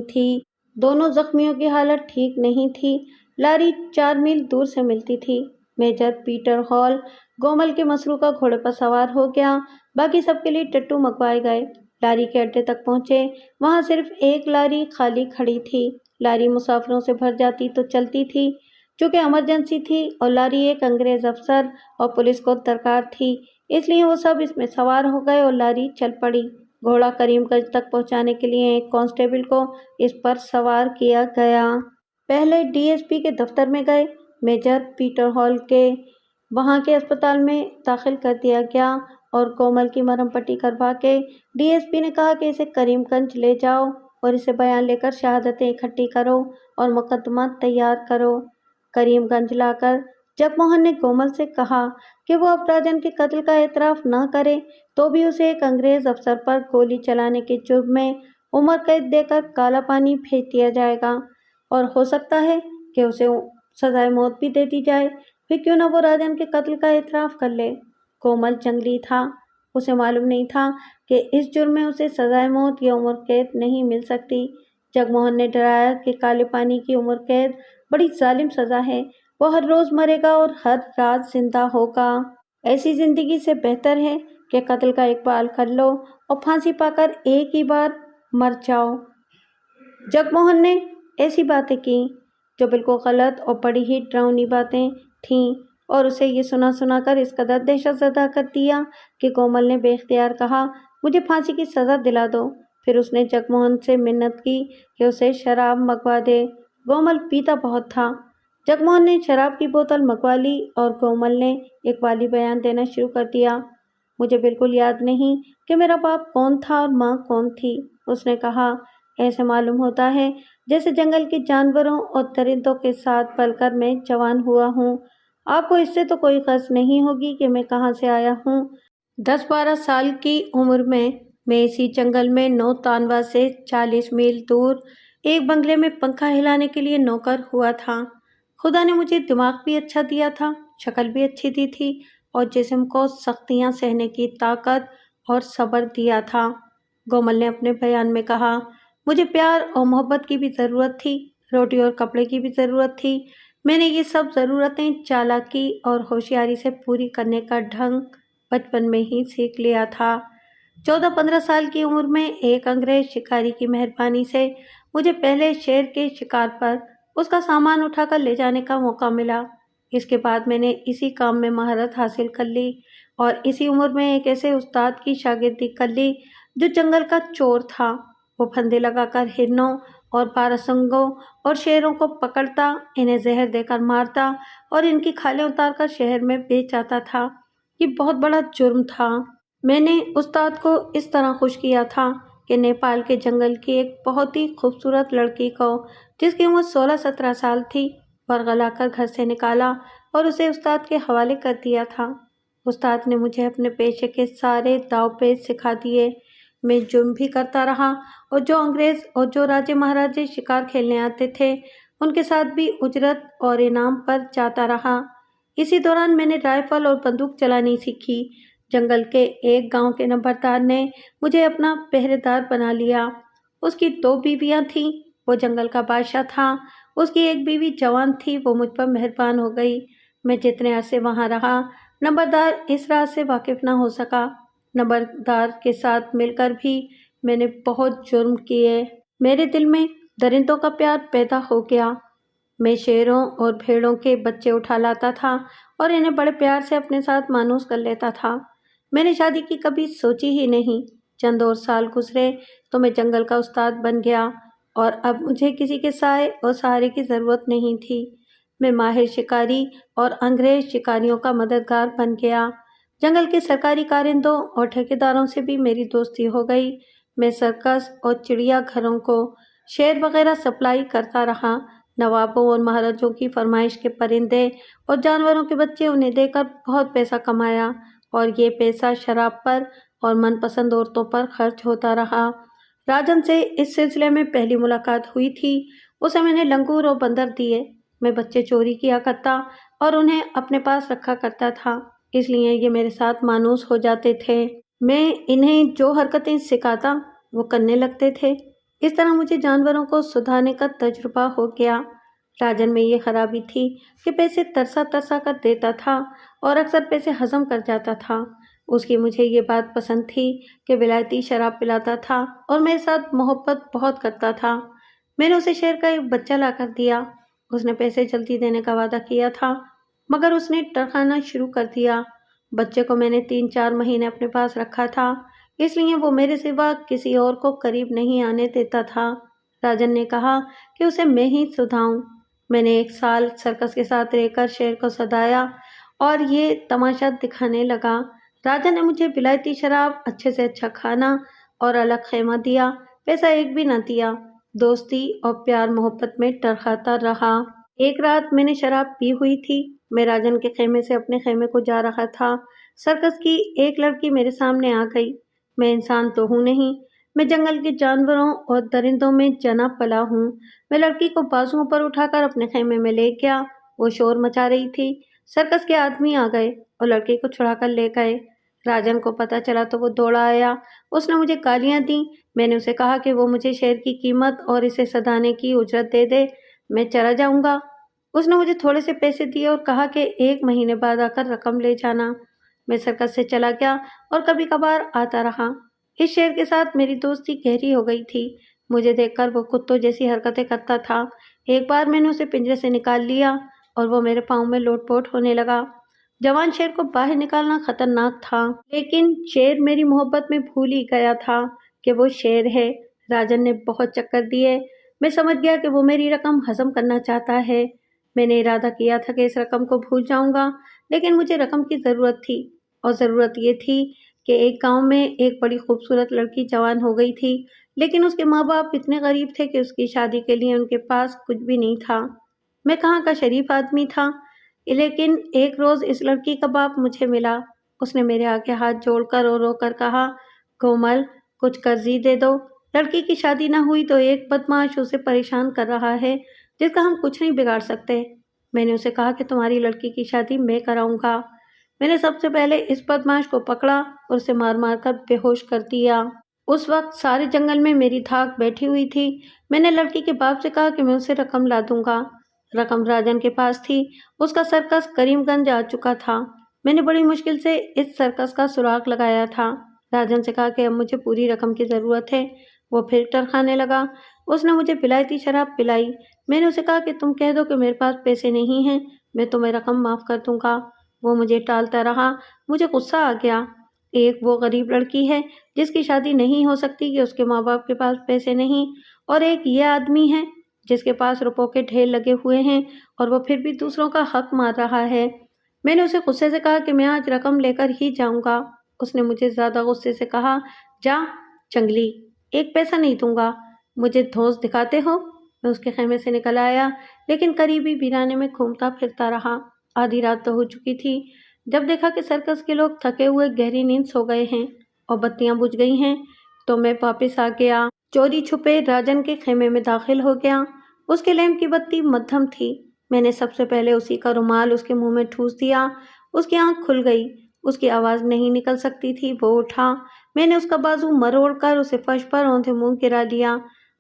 تھی۔ لاری 4 میل دور سے ملتی تھی۔ میجر پیٹر ہال گومل کے مسروقہ گھوڑے پر سوار ہو گیا۔ باقی سب کے لیے ٹٹو منگوائے گئے۔ لاری کے اڈے تک پہنچے، وہاں صرف ایک لاری خالی کھڑی تھی۔ لاری مسافروں سے بھر جاتی تو چلتی تھی، چونکہ ایمرجنسی تھی اور لاری ایک انگریز افسر اور پولیس کو درکار تھی، اس لیے وہ سب اس میں سوار ہو گئے اور لاری چل پڑی۔ گھوڑا کریم گنج تک پہنچانے کے لیے ایک کانسٹیبل کو اس پر سوار کیا گیا۔ پہلے ڈی ایس پی کے دفتر میں گئے۔ میجر پیٹر ہال کے وہاں کے اسپتال میں داخل کر دیا گیا اور گومل کی مرہم پٹی کروا کے ڈی ایس پی نے کہا کہ اسے کریم گنج لے جاؤ اور اسے بیان لے کر شہادتیں اکٹھی کرو اور مقدمہ تیار کرو۔ کریم گنج لا کر جگموہن نے گومل سے کہا کہ وہ اب راجن کے قتل کا اعتراف نہ کرے تو بھی اسے ایک انگریز افسر پر گولی چلانے کے جرم میں عمر قید دے کر کالا پانی بھیج دیا جائے گا، اور ہو سکتا ہے کہ اسے سزائے موت بھی دے دی جائے، پھر کیوں نہ وہ راجن کے قتل کا اعتراف کر لے۔ گومل جنگلی تھا، اسے معلوم نہیں تھا کہ اس جرم میں اسے سزائے موت یا عمر قید نہیں مل سکتی۔ جگموہن نے ڈرایا کہ کالے پانی کی عمر قید بڑی ظالم سزا ہے، وہ ہر روز مرے گا اور ہر رات زندہ ہوگا۔ ایسی زندگی سے بہتر ہے کہ قتل کا اقبال کر لو اور پھانسی پا کر ایک ہی بار مر جاؤ۔ جگموہن نے ایسی باتیں کیں جو بالکل غلط اور بڑی ہی ڈراؤنی باتیں تھیں، اور اسے یہ سنا کر اس قدر دہشت زدہ کر دیا کہ گومل نے بے اختیار کہا، مجھے پھانسی کی سزا دلا دو۔ پھر اس نے جگموہن سے منت کی کہ اسے شراب منگوا دے۔ گومل پیتا بہت تھا۔ جگموہن نے شراب کی بوتل منگوا لی اور گومل نے اقبالی بیان دینا شروع کر دیا۔ مجھے بالکل یاد نہیں کہ میرا باپ کون تھا اور ماں کون تھی، اس نے کہا۔ ایسے معلوم ہوتا ہے جیسے جنگل کے جانوروں اور درندوں کے ساتھ پل کر میں جوان ہوا ہوں۔ آپ کو اس سے تو کوئی غرض نہیں ہوگی کہ میں کہاں سے آیا ہوں۔ 10-12 سال کی عمر میں اسی جنگل میں نو تانوا سے 40 میل دور ایک بنگلے میں پنکھا ہلانے کے لیے نوکر ہوا تھا۔ خدا نے مجھے دماغ بھی اچھا دیا تھا، شکل بھی اچھی دی تھی اور جسم کو سختیاں سہنے کی طاقت اور صبر دیا تھا۔ گومل نے اپنے بیان میں کہا، مجھے پیار اور محبت کی بھی ضرورت تھی، روٹی اور کپڑے کی بھی ضرورت تھی۔ میں نے یہ سب ضرورتیں چالاکی اور ہوشیاری سے پوری کرنے کا ڈھنگ بچپن میں ہی سیکھ لیا تھا۔ 14-15 سال کی عمر میں ایک انگریز شکاری کی مہربانی سے مجھے پہلے شیر کے شکار پر اس کا سامان اٹھا کر لے جانے کا موقع ملا۔ اس کے بعد میں نے اسی کام میں مہارت حاصل کر لی اور اسی عمر میں ایک ایسے استاد کی شاگردی کر لی جو جنگل کا چور تھا۔ وہ پھندے لگا کر ہرنوں اور باراسنگوں اور شیروں کو پکڑتا، انہیں زہر دے کر مارتا اور ان کی کھالیں اتار کر شہر میں بیچ آتا تھا۔ یہ بہت بڑا جرم تھا۔ میں نے استاد کو اس طرح خوش کیا تھا کہ نیپال کے جنگل کی ایک بہت ہی خوبصورت لڑکی کو جس کی عمر 16-17 سال تھی ورغلا کر گھر سے نکالا اور اسے استاد کے حوالے کر دیا تھا۔ استاد نے مجھے اپنے پیشے کے سارے داؤ پیچ سکھا دیے۔ میں جرم بھی کرتا رہا اور جو انگریز اور جو راجے مہاراجے شکار کھیلنے آتے تھے ان کے ساتھ بھی اجرت اور انعام پر جاتا رہا۔ اسی دوران میں نے رائفل اور بندوق چلانی سیکھی۔ جنگل کے ایک گاؤں کے نمبردار نے مجھے اپنا پہرے دار بنا لیا۔ اس کی 2 بیویاں تھیں، وہ جنگل کا بادشاہ تھا۔ اس کی ایک بیوی جوان تھی، وہ مجھ پر مہربان ہو گئی۔ میں جتنے عرصے وہاں رہا نمبردار اس راز سے واقف نہ ہو سکا۔ نمبردار کے ساتھ مل کر بھی میں نے بہت جرم کیے۔ میرے دل میں درندوں کا پیار پیدا ہو گیا۔ میں شیروں اور بھیڑوں کے بچے اٹھا لاتا تھا اور انہیں بڑے پیار سے اپنے ساتھ مانوس کر لیتا تھا۔ میں نے شادی کی کبھی سوچی ہی نہیں۔ چند اور سال گزرے تو میں جنگل کا استاد بن گیا اور اب مجھے کسی کے سائے اور سہارے کی ضرورت نہیں تھی۔ میں ماہر شکاری اور انگریز شکاریوں کا مددگار بن گیا۔ جنگل کے سرکاری کارندوں اور ٹھیکیداروں سے بھی میری دوستی ہو گئی۔ میں سرکس اور چڑیا گھروں کو شیر وغیرہ سپلائی کرتا رہا۔ نوابوں اور مہاراجوں کی فرمائش کے پرندے اور جانوروں کے بچے انہیں دے کر بہت پیسہ کمایا اور یہ پیسہ شراب پر اور من پسند عورتوں پر خرچ ہوتا رہا۔ راجن سے اس سلسلے میں پہلی ملاقات ہوئی تھی۔ اسے میں نے لنگور اور بندر دیے۔ میں بچے چوری کیا کرتا اور انہیں اپنے پاس رکھا کرتا تھا، اس لیے یہ میرے ساتھ مانوس ہو جاتے تھے۔ میں انہیں جو حرکتیں سکھاتا وہ کرنے لگتے تھے۔ اس طرح مجھے جانوروں کو سدھارنے کا تجربہ ہو گیا۔ راجن میں یہ خرابی تھی کہ پیسے ترسا ترسا کر دیتا تھا اور اکثر پیسے ہضم کر جاتا تھا۔ اس کی مجھے یہ بات پسند تھی کہ ولایتی شراب پلاتا تھا اور میرے ساتھ محبت بہت کرتا تھا۔ میں نے اسے شیر کا ایک بچہ لا کر دیا۔ اس نے پیسے جلدی دینے کا وعدہ کیا تھا مگر اس نے ٹرکانا شروع کر دیا۔ بچے کو میں نے 3-4 مہینے اپنے پاس رکھا تھا، اس لیے وہ میرے سوا کسی اور کو قریب نہیں آنے دیتا تھا۔ راجن نے کہا کہ اسے میں ہی سدھاؤں۔ میں نے 1 سال سرکس کے ساتھ رہ کر شیر کو سدھایا اور یہ تماشا دکھانے لگا۔ راجن نے مجھے ولایتی شراب، اچھے سے اچھا کھانا اور الگ خیمہ دیا، پیسہ ایک بھی نہ دیا۔ دوستی اور پیار محبت میں ٹرکاتا رہا۔ ایک رات میں نے شراب پی ہوئی تھی۔ میں راجن کے خیمے سے اپنے خیمے کو جا رہا تھا۔ سرکس کی ایک لڑکی میرے سامنے آ گئی۔ میں انسان تو ہوں نہیں، میں جنگل کے جانوروں اور درندوں میں جنا پلا ہوں۔ میں لڑکی کو بازوؤں پر اٹھا کر اپنے خیمے میں لے گیا۔ وہ شور مچا رہی تھی۔ سرکس کے آدمی آ گئے اور لڑکی کو چھڑا کر لے گئے۔ راجن کو پتہ چلا تو وہ دوڑا آیا۔ اس نے مجھے گالیاں دیں۔ میں نے اسے کہا کہ وہ مجھے شیر کی قیمت اور اسے سدھانے کی اجرت دے دے، میں چلا جاؤں گا۔ اس نے مجھے تھوڑے سے پیسے دیے اور کہا کہ 1 مہینے بعد آ کر رقم لے جانا۔ میں سرکس سے چلا گیا اور کبھی کبھار آتا رہا۔ اس شیر کے ساتھ میری دوستی گہری ہو گئی تھی۔ مجھے دیکھ کر وہ کتوں جیسی حرکتیں کرتا تھا۔ ایک بار میں نے اسے پنجرے سے نکال لیا اور وہ میرے پاؤں میں لوٹ پوٹ ہونے لگا۔ جوان شیر کو باہر نکالنا خطرناک تھا، لیکن شیر میری محبت میں بھول ہی گیا تھا کہ وہ شیر ہے۔ راجن نے بہت چکر دیے۔ میں سمجھ گیا کہ وہ میری رقم ہضم کرنا چاہتا ہے۔ میں نے ارادہ کیا تھا کہ اس رقم کو بھول جاؤں گا، لیکن مجھے رقم کی ضرورت تھی، اور ضرورت یہ تھی کہ ایک گاؤں میں ایک بڑی خوبصورت لڑکی جوان ہو گئی تھی، لیکن اس کے ماں باپ اتنے غریب تھے کہ اس کی شادی کے لیے ان کے پاس کچھ بھی نہیں تھا۔ میں کہاں کا شریف آدمی تھا، لیکن ایک روز اس لڑکی کا باپ مجھے ملا۔ اس نے میرے آگے ہاتھ جوڑ کر رو رو کر کہا، کومل کچھ قرضی دے دو، لڑکی کی شادی نہ ہوئی تو ایک بدمعاش اسے پریشان کر رہا ہے جس کا ہم کچھ نہیں بگاڑ سکتے۔ میں نے اسے کہا کہ تمہاری لڑکی کی شادی میں کراؤں گا۔ میں نے سب سے پہلے اس بدمعاش کو پکڑا اور اسے مار مار کر بے ہوش کر دیا۔ اس وقت سارے جنگل میں میری دھاک بیٹھی ہوئی تھی۔ میں نے لڑکی کے باپ سے کہا کہ میں اسے رقم لا دوں گا۔ رقم راجن کے پاس تھی۔ اس کا سرکس کریم گنج آ چکا تھا۔ میں نے بڑی مشکل سے اس سرکس کا سراغ لگایا تھا۔ راجن سے کہا کہ اب مجھے پوری رقم کی ضرورت ہے۔ وہ پھر ٹرکانے لگا۔ اس نے مجھے ولایتی شراب پلائی۔ میں نے اسے کہا کہ تم کہہ دو کہ میرے پاس پیسے نہیں ہیں، میں تمہیں رقم معاف کر دوں گا۔ وہ مجھے ٹالتا رہا۔ مجھے غصہ آ گیا۔ ایک وہ غریب لڑکی ہے جس کی شادی نہیں ہو سکتی کہ اس کے ماں باپ کے پاس پیسے نہیں، اور ایک یہ آدمی ہے جس کے پاس روپوں کے ڈھیر لگے ہوئے ہیں اور وہ پھر بھی دوسروں کا حق مار رہا ہے۔ میں نے اسے غصے سے کہا کہ میں آج رقم لے کر ہی جاؤں گا۔ اس نے مجھے زیادہ غصے سے کہا، جا چنگلی، 1 پیسہ نہیں دوں گا، مجھے دھوس دکھاتے ہو۔ میں اس کے خیمے سے نکل آیا، لیکن قریبی ویرانے میں گھومتا پھرتا رہا۔ آدھی رات تو ہو چکی تھی جب دیکھا کہ سرکس کے لوگ تھکے ہوئے گہری نیند سو گئے ہیں اور بتیاں بجھ گئی ہیں، تو میں واپس آ گیا۔ چوری چھپے راجن کے خیمے میں داخل ہو گیا۔ اس کے لیمپ کی بتی مدھم تھی۔ میں نے سب سے پہلے اسی کا رومال اس کے منہ میں ٹھوس دیا۔ اس کی آنکھ کھل گئی۔ اس کی آواز نہیں نکل سکتی تھی۔ وہ اٹھا۔ میں نے اس کا بازو مروڑ کر اسے فرش پر اوندھے منہ گرا دیا۔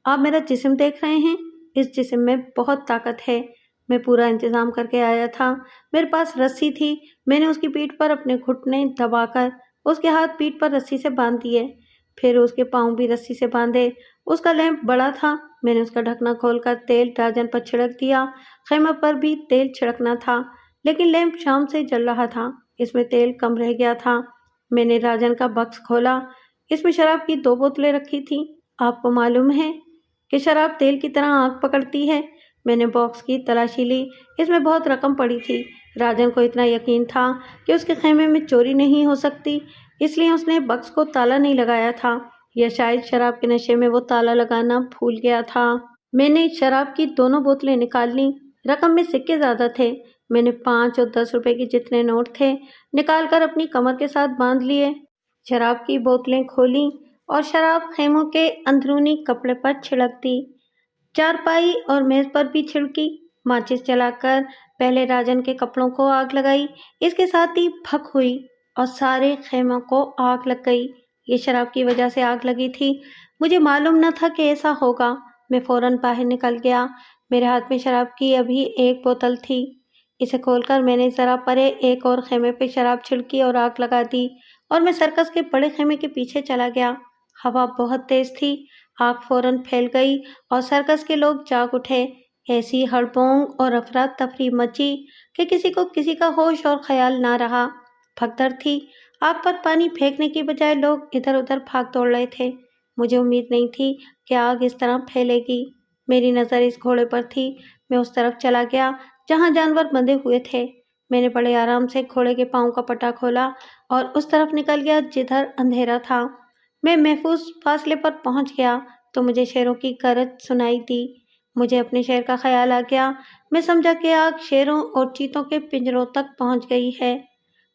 آپ میرا جسم دیکھ رہے ہیں؟ اس جسم میں بہت طاقت ہے۔ میں پورا انتظام کر کے آیا تھا۔ میرے پاس رسی تھی۔ میں نے اس کی پیٹھ پر اپنے گھٹنے دبا کر اس کے ہاتھ پیٹھ پر رسی سے باندھ دیے۔ پھر اس کے پاؤں بھی رسی سے باندھے۔ اس کا لیمپ بڑا تھا، میں نے اس کا ڈھکنا کھول کر تیل راجن پر چھڑک دیا۔ خیمہ پر بھی تیل چھڑکنا تھا، لیکن لیمپ شام سے جل رہا تھا، اس میں تیل کم رہ گیا تھا۔ میں نے راجن کا باکس کھولا، اس میں شراب کی 2 بوتلیں رکھی تھیں۔ آپ کو معلوم ہے کہ شراب تیل کی طرح آنکھ پکڑتی ہے۔ میں نے باکس کی تلاشی لی، اس میں بہت رقم پڑی تھی۔ راجن کو اتنا یقین تھا کہ اس کے خیمے میں چوری نہیں ہو سکتی، اس لیے اس نے باکس کو تالا نہیں لگایا تھا، یا شاید شراب کے نشے میں وہ تالا لگانا بھول گیا تھا۔ میں نے شراب کی دونوں بوتلیں نکال لیں۔ رقم میں سکے زیادہ تھے۔ میں نے 5 اور 10 روپے کے جتنے نوٹ تھے نکال کر اپنی کمر کے ساتھ باندھ لیے۔ شراب کی بوتلیں کھولیں اور شراب خیموں کے اندرونی کپڑے پر چھڑک دی، چارپائی اور میز پر بھی چھڑکی۔ ماچس جلا کر پہلے راجن کے کپڑوں کو آگ لگائی، اس کے ساتھ ہی بھک ہوئی اور سارے خیموں کو آگ لگ گئی۔ یہ شراب کی وجہ سے آگ لگی تھی، مجھے معلوم نہ تھا کہ ایسا ہوگا۔ میں فوراً باہر نکل گیا۔ میرے ہاتھ میں شراب کی ابھی ایک بوتل تھی، اسے کھول کر میں نے ذرا پرے ایک اور خیمے پہ شراب چھڑکی اور آگ لگا دی، اور میں سرکس کے بڑے خیمے کے پیچھے چلا گیا۔ ہوا بہت تیز تھی، آگ فوراً پھیل گئی اور سرکس کے لوگ جاگ اٹھے۔ ایسی ہڑبونگ اور افراتفری مچی کہ کسی کو کسی کا ہوش اور خیال نہ رہا۔ بھگدڑ تھی، آگ پر پانی پھینکنے کی بجائے لوگ ادھر ادھر بھاگ دوڑ رہے تھے۔ مجھے امید نہیں تھی کہ آگ اس طرح پھیلے گی۔ میری نظر اس گھوڑے پر تھی، میں اس طرف چلا گیا جہاں جانور بندھے ہوئے تھے۔ میں نے بڑے آرام سے گھوڑے کے پاؤں کا پٹا کھولا اور اس طرف نکل گیا جدھر اندھیرا تھا۔ میں محفوظ فاصلے پر پہنچ گیا تو مجھے شیروں کی گرج سنائی دی۔ مجھے اپنے شیر کا خیال آ گیا۔ میں سمجھا کہ آگ شیروں اور چیتوں کے پنجروں تک پہنچ گئی ہے،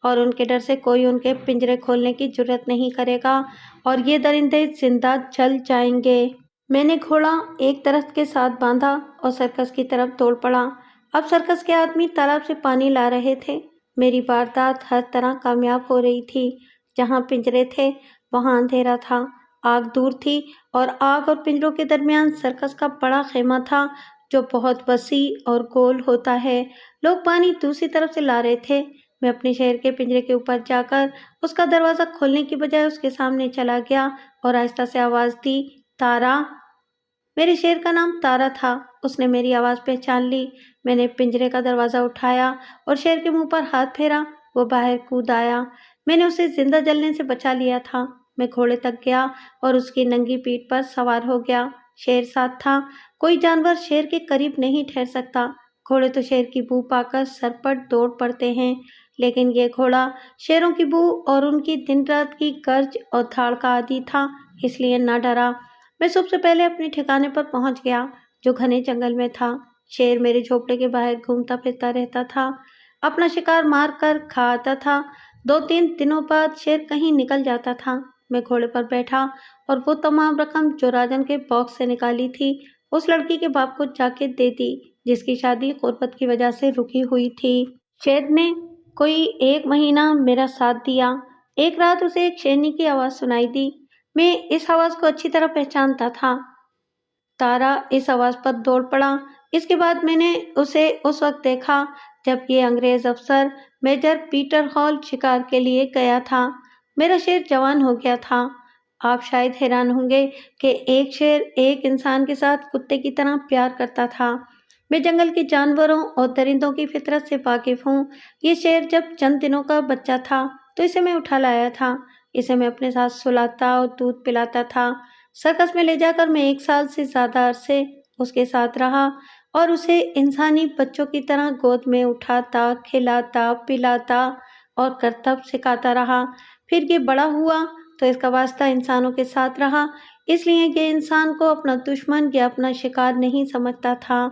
اور ان کے ڈر سے کوئی ان کے پنجرے کھولنے کی جرات نہیں کرے گا اور یہ درندے زندہ جل جائیں گے۔ میں نے گھوڑا ایک درخت کے ساتھ باندھا اور سرکس کی طرف دوڑ پڑا۔ اب سرکس کے آدمی تالاب سے پانی لا رہے تھے۔ میری واردات ہر طرح کامیاب ہو رہی تھی۔ جہاں پنجرے تھے وہاں اندھیرا تھا، آگ دور تھی، اور آگ اور پنجروں کے درمیان سرکس کا بڑا خیمہ تھا جو بہت وسیع اور گول ہوتا ہے۔ لوگ پانی دوسری طرف سے لا رہے تھے۔ میں اپنے شیر کے پنجرے کے اوپر جا کر اس کا دروازہ کھولنے کی بجائے اس کے سامنے چلا گیا اور آہستہ سے آواز دی، تارا۔ میرے شیر کا نام تارا تھا۔ اس نے میری آواز پہچان لی۔ میں نے پنجرے کا دروازہ اٹھایا اور شیر کے منہ پر ہاتھ پھیرا، وہ باہر کود آیا۔ میں نے اسے زندہ جلنے سے بچا لیا تھا۔ میں گھوڑے تک گیا اور اس کی ننگی پیٹھ پر سوار ہو گیا۔ شیر ساتھ تھا، کوئی جانور شیر کے قریب نہیں ٹھہر سکتا۔ گھوڑے تو شیر کی بو پا کر سرپٹ دوڑ پڑتے ہیں، لیکن یہ گھوڑا شیروں کی بو اور ان کی دن رات کی گرج اور دھاڑ کا عادی تھا، اس لیے نہ ڈرا۔ میں سب سے پہلے اپنے ٹھکانے پر پہنچ گیا جو گھنے جنگل میں تھا۔ شیر میرے جھونپڑے کے باہر گھومتا پھرتا رہتا تھا، اپنا شکار مار کر کھا آتا تھا۔ 2-3 دنوں بعد شیر کہیں نکل جاتا تھا۔ میں گھوڑے پر بیٹھا اور وہ تمام رقم جو راجن کے باکس سے نکالی تھی اس لڑکی کے باپ کو جا کے دے دی جس کی شادی غربت کی وجہ سے رکی ہوئی تھی۔ شیر نے کوئی 1 مہینہ میرا ساتھ دیا۔ ایک رات اسے ایک شیرنی کی آواز سنائی دی۔ میں اس آواز کو اچھی طرح پہچانتا تھا۔ تارا اس آواز پر دوڑ پڑا۔ اس کے بعد میں نے اسے اس وقت دیکھا جب یہ انگریز افسر میجر پیٹر ہال شکار کے لیے گیا تھا۔ میرا شیر جوان ہو گیا تھا۔ آپ شاید حیران ہوں گے کہ ایک شیر ایک انسان کے ساتھ کتے کی طرح پیار کرتا تھا۔ میں جنگل کے جانوروں اور درندوں کی فطرت سے واقف ہوں۔ یہ شیر جب چند دنوں کا بچہ تھا تو اسے میں اٹھا لایا تھا۔ اسے میں اپنے ساتھ سلاتا اور دودھ پلاتا تھا۔ سرکس میں لے جا کر میں 1 سال سے زیادہ عرصے اس کے ساتھ رہا اور اسے انسانی بچوں کی طرح گود میں اٹھاتا، کھلاتا، پلاتا اور کرتب سکھاتا رہا۔ پھر یہ بڑا ہوا تو اس کا واسطہ انسانوں کے ساتھ رہا، اس لیے یہ انسان کو اپنا دشمن یا اپنا شکار نہیں سمجھتا تھا۔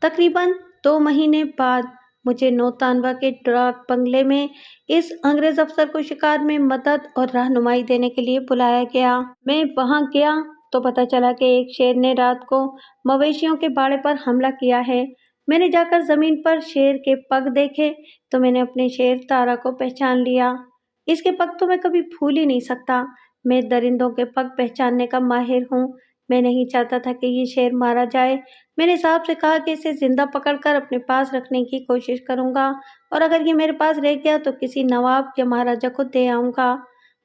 تقریباً 2 مہینے بعد مجھے نوتانوا کے ڈاک بنگلے میں اس انگریز افسر کو شکار میں مدد اور رہنمائی دینے کے لیے بلایا گیا۔ میں وہاں گیا تو پتہ چلا کہ ایک شیر نے رات کو مویشیوں کے باڑے پر حملہ کیا ہے۔ میں نے جا کر زمین پر شیر کے پگ دیکھے تو میں نے اپنے شیر تارا کو پہچان لیا۔ اس کے پگ تو میں کبھی بھول ہی نہیں سکتا۔ میں درندوں کے پگ پہچاننے کا ماہر ہوں۔ میں نہیں چاہتا تھا کہ یہ شیر مارا جائے۔ میں نے صاحب سے کہا کہ اسے زندہ پکڑ کر اپنے پاس رکھنے کی کوشش کروں گا، اور اگر یہ میرے پاس رہ گیا تو کسی نواب یا مہاراجا کو دے آؤں گا۔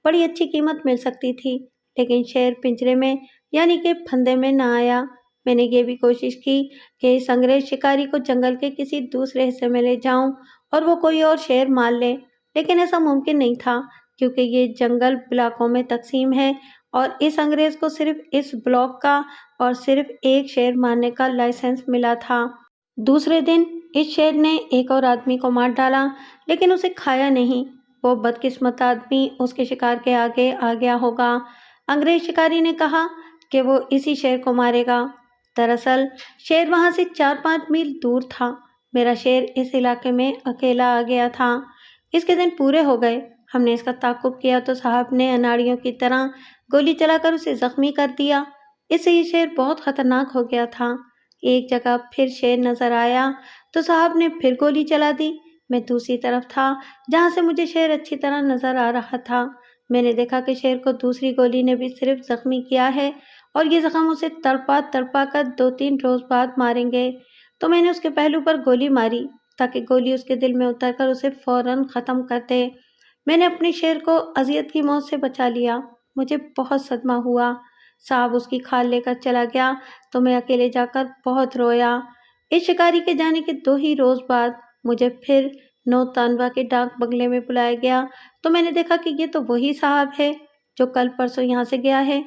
بڑی اچھی قیمت مل سکتی تھی، لیکن شیر پنجرے میں یعنی کہ پھندے میں نہ آیا۔ میں نے یہ بھی کوشش کی کہ اس انگریز شکاری کو جنگل کے کسی دوسرے حصے میں لے جاؤں اور وہ کوئی اور شیر مار لے، لیکن ایسا ممکن نہیں تھا کیونکہ یہ جنگل بلاکوں میں تقسیم ہے اور اس انگریز کو صرف اس بلاک کا اور صرف ایک شیر مارنے کا لائسنس ملا تھا۔ دوسرے دن اس شیر نے ایک اور آدمی کو مار ڈالا لیکن اسے کھایا نہیں۔ وہ بدقسمت آدمی اس کے شکار کے آگے آ گیا ہوگا۔ انگریز شکاری نے کہا کہ وہ اسی شیر کو مارے گا۔ دراصل شیر وہاں سے 4-5 میل دور تھا۔ میرا شیر اس علاقے میں اکیلا آ گیا تھا۔ اس کے دن پورے ہو گئے۔ ہم نے اس کا تعاقب کیا تو صاحب نے اناڑیوں کی طرح گولی چلا کر اسے زخمی کر دیا۔ اس سے یہ شیر بہت خطرناک ہو گیا تھا۔ ایک جگہ پھر شیر نظر آیا تو صاحب نے پھر گولی چلا دی۔ میں دوسری طرف تھا جہاں سے مجھے شیر اچھی طرح نظر آ رہا تھا۔ میں نے دیکھا کہ شیر کو دوسری گولی نے بھی صرف زخمی کیا ہے اور یہ زخم اسے تڑپا تڑپا کر 2-3 روز بعد ماریں گے۔ تو میں نے اس کے پہلو پر گولی ماری تاکہ گولی اس کے دل میں اتر کر اسے فوراً ختم کر دے۔ میں نے اپنے شیر کو اذیت کی موت سے بچا لیا۔ مجھے بہت صدمہ ہوا۔ صاحب اس کی کھال لے کر چلا گیا تو میں اکیلے جا کر بہت رویا۔ اس شکاری کے جانے کے 2 ہی روز بعد مجھے پھر نو تانوا کے ڈاک بنگلے میں بلایا گیا تو میں نے دیکھا کہ یہ تو وہی صاحب ہے جو کل پرسوں یہاں سے گیا ہے۔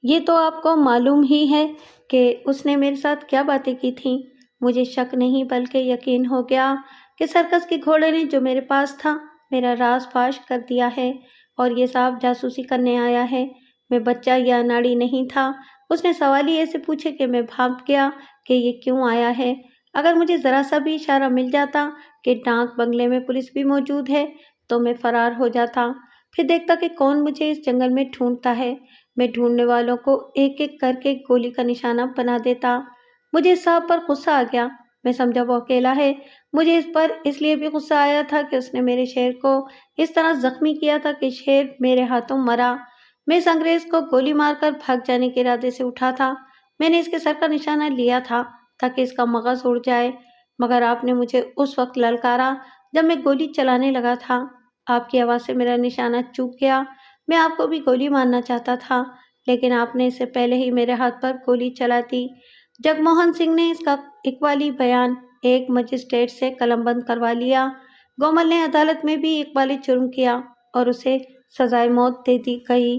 یہ تو آپ کو معلوم ہی ہے کہ اس نے میرے ساتھ کیا باتیں کی تھیں۔ مجھے شک نہیں بلکہ یقین ہو گیا کہ سرکس کے گھوڑے نے جو میرے پاس تھا میرا راز فاش کر دیا ہے اور یہ صاحب جاسوسی کرنے آیا ہے۔ میں بچہ یا اناڑی نہیں تھا۔ اس نے سوال ہی ایسے پوچھے کہ میں بھاگ گیا کہ یہ کیوں آیا ہے۔ اگر مجھے ذرا سا بھی اشارہ مل جاتا کہ ڈاک بنگلے میں پولیس بھی موجود ہے تو میں فرار ہو جاتا، پھر دیکھتا کہ کون مجھے اس جنگل میں ڈھونڈتا ہے۔ میں ڈھونڈنے والوں کو ایک ایک کر کے گولی کا نشانہ بنا دیتا۔ مجھے اس صاحب پر غصہ آ گیا۔ میں سمجھا وہ اکیلا ہے۔ مجھے اس پر اس لیے بھی غصہ آیا تھا کہ اس نے میرے شیر کو اس طرح زخمی کیا تھا کہ شیر میرے ہاتھوں مرا۔ میں اس انگریز کو گولی مار کر بھاگ جانے کے ارادے سے اٹھا تھا۔ میں نے اس کے سر کا نشانہ لیا تھا تاکہ اس کا مغز اڑ جائے، مگر آپ نے مجھے اس وقت للکارا جب میں گولی چلانے لگا تھا۔ آپ کی آواز سے میرا نشانہ چوک گیا۔ میں آپ کو بھی گولی مارنا چاہتا تھا لیکن آپ نے اس سے پہلے ہی میرے ہاتھ پر گولی چلا دی۔ جگموہن سنگھ نے اس کا اقبالی بیان ایک مجسٹریٹ سے قلم بند کروا لیا۔ گومل نے عدالت میں بھی اقبالی جرم کیا اور اسے سزائے موت دے دی گئی۔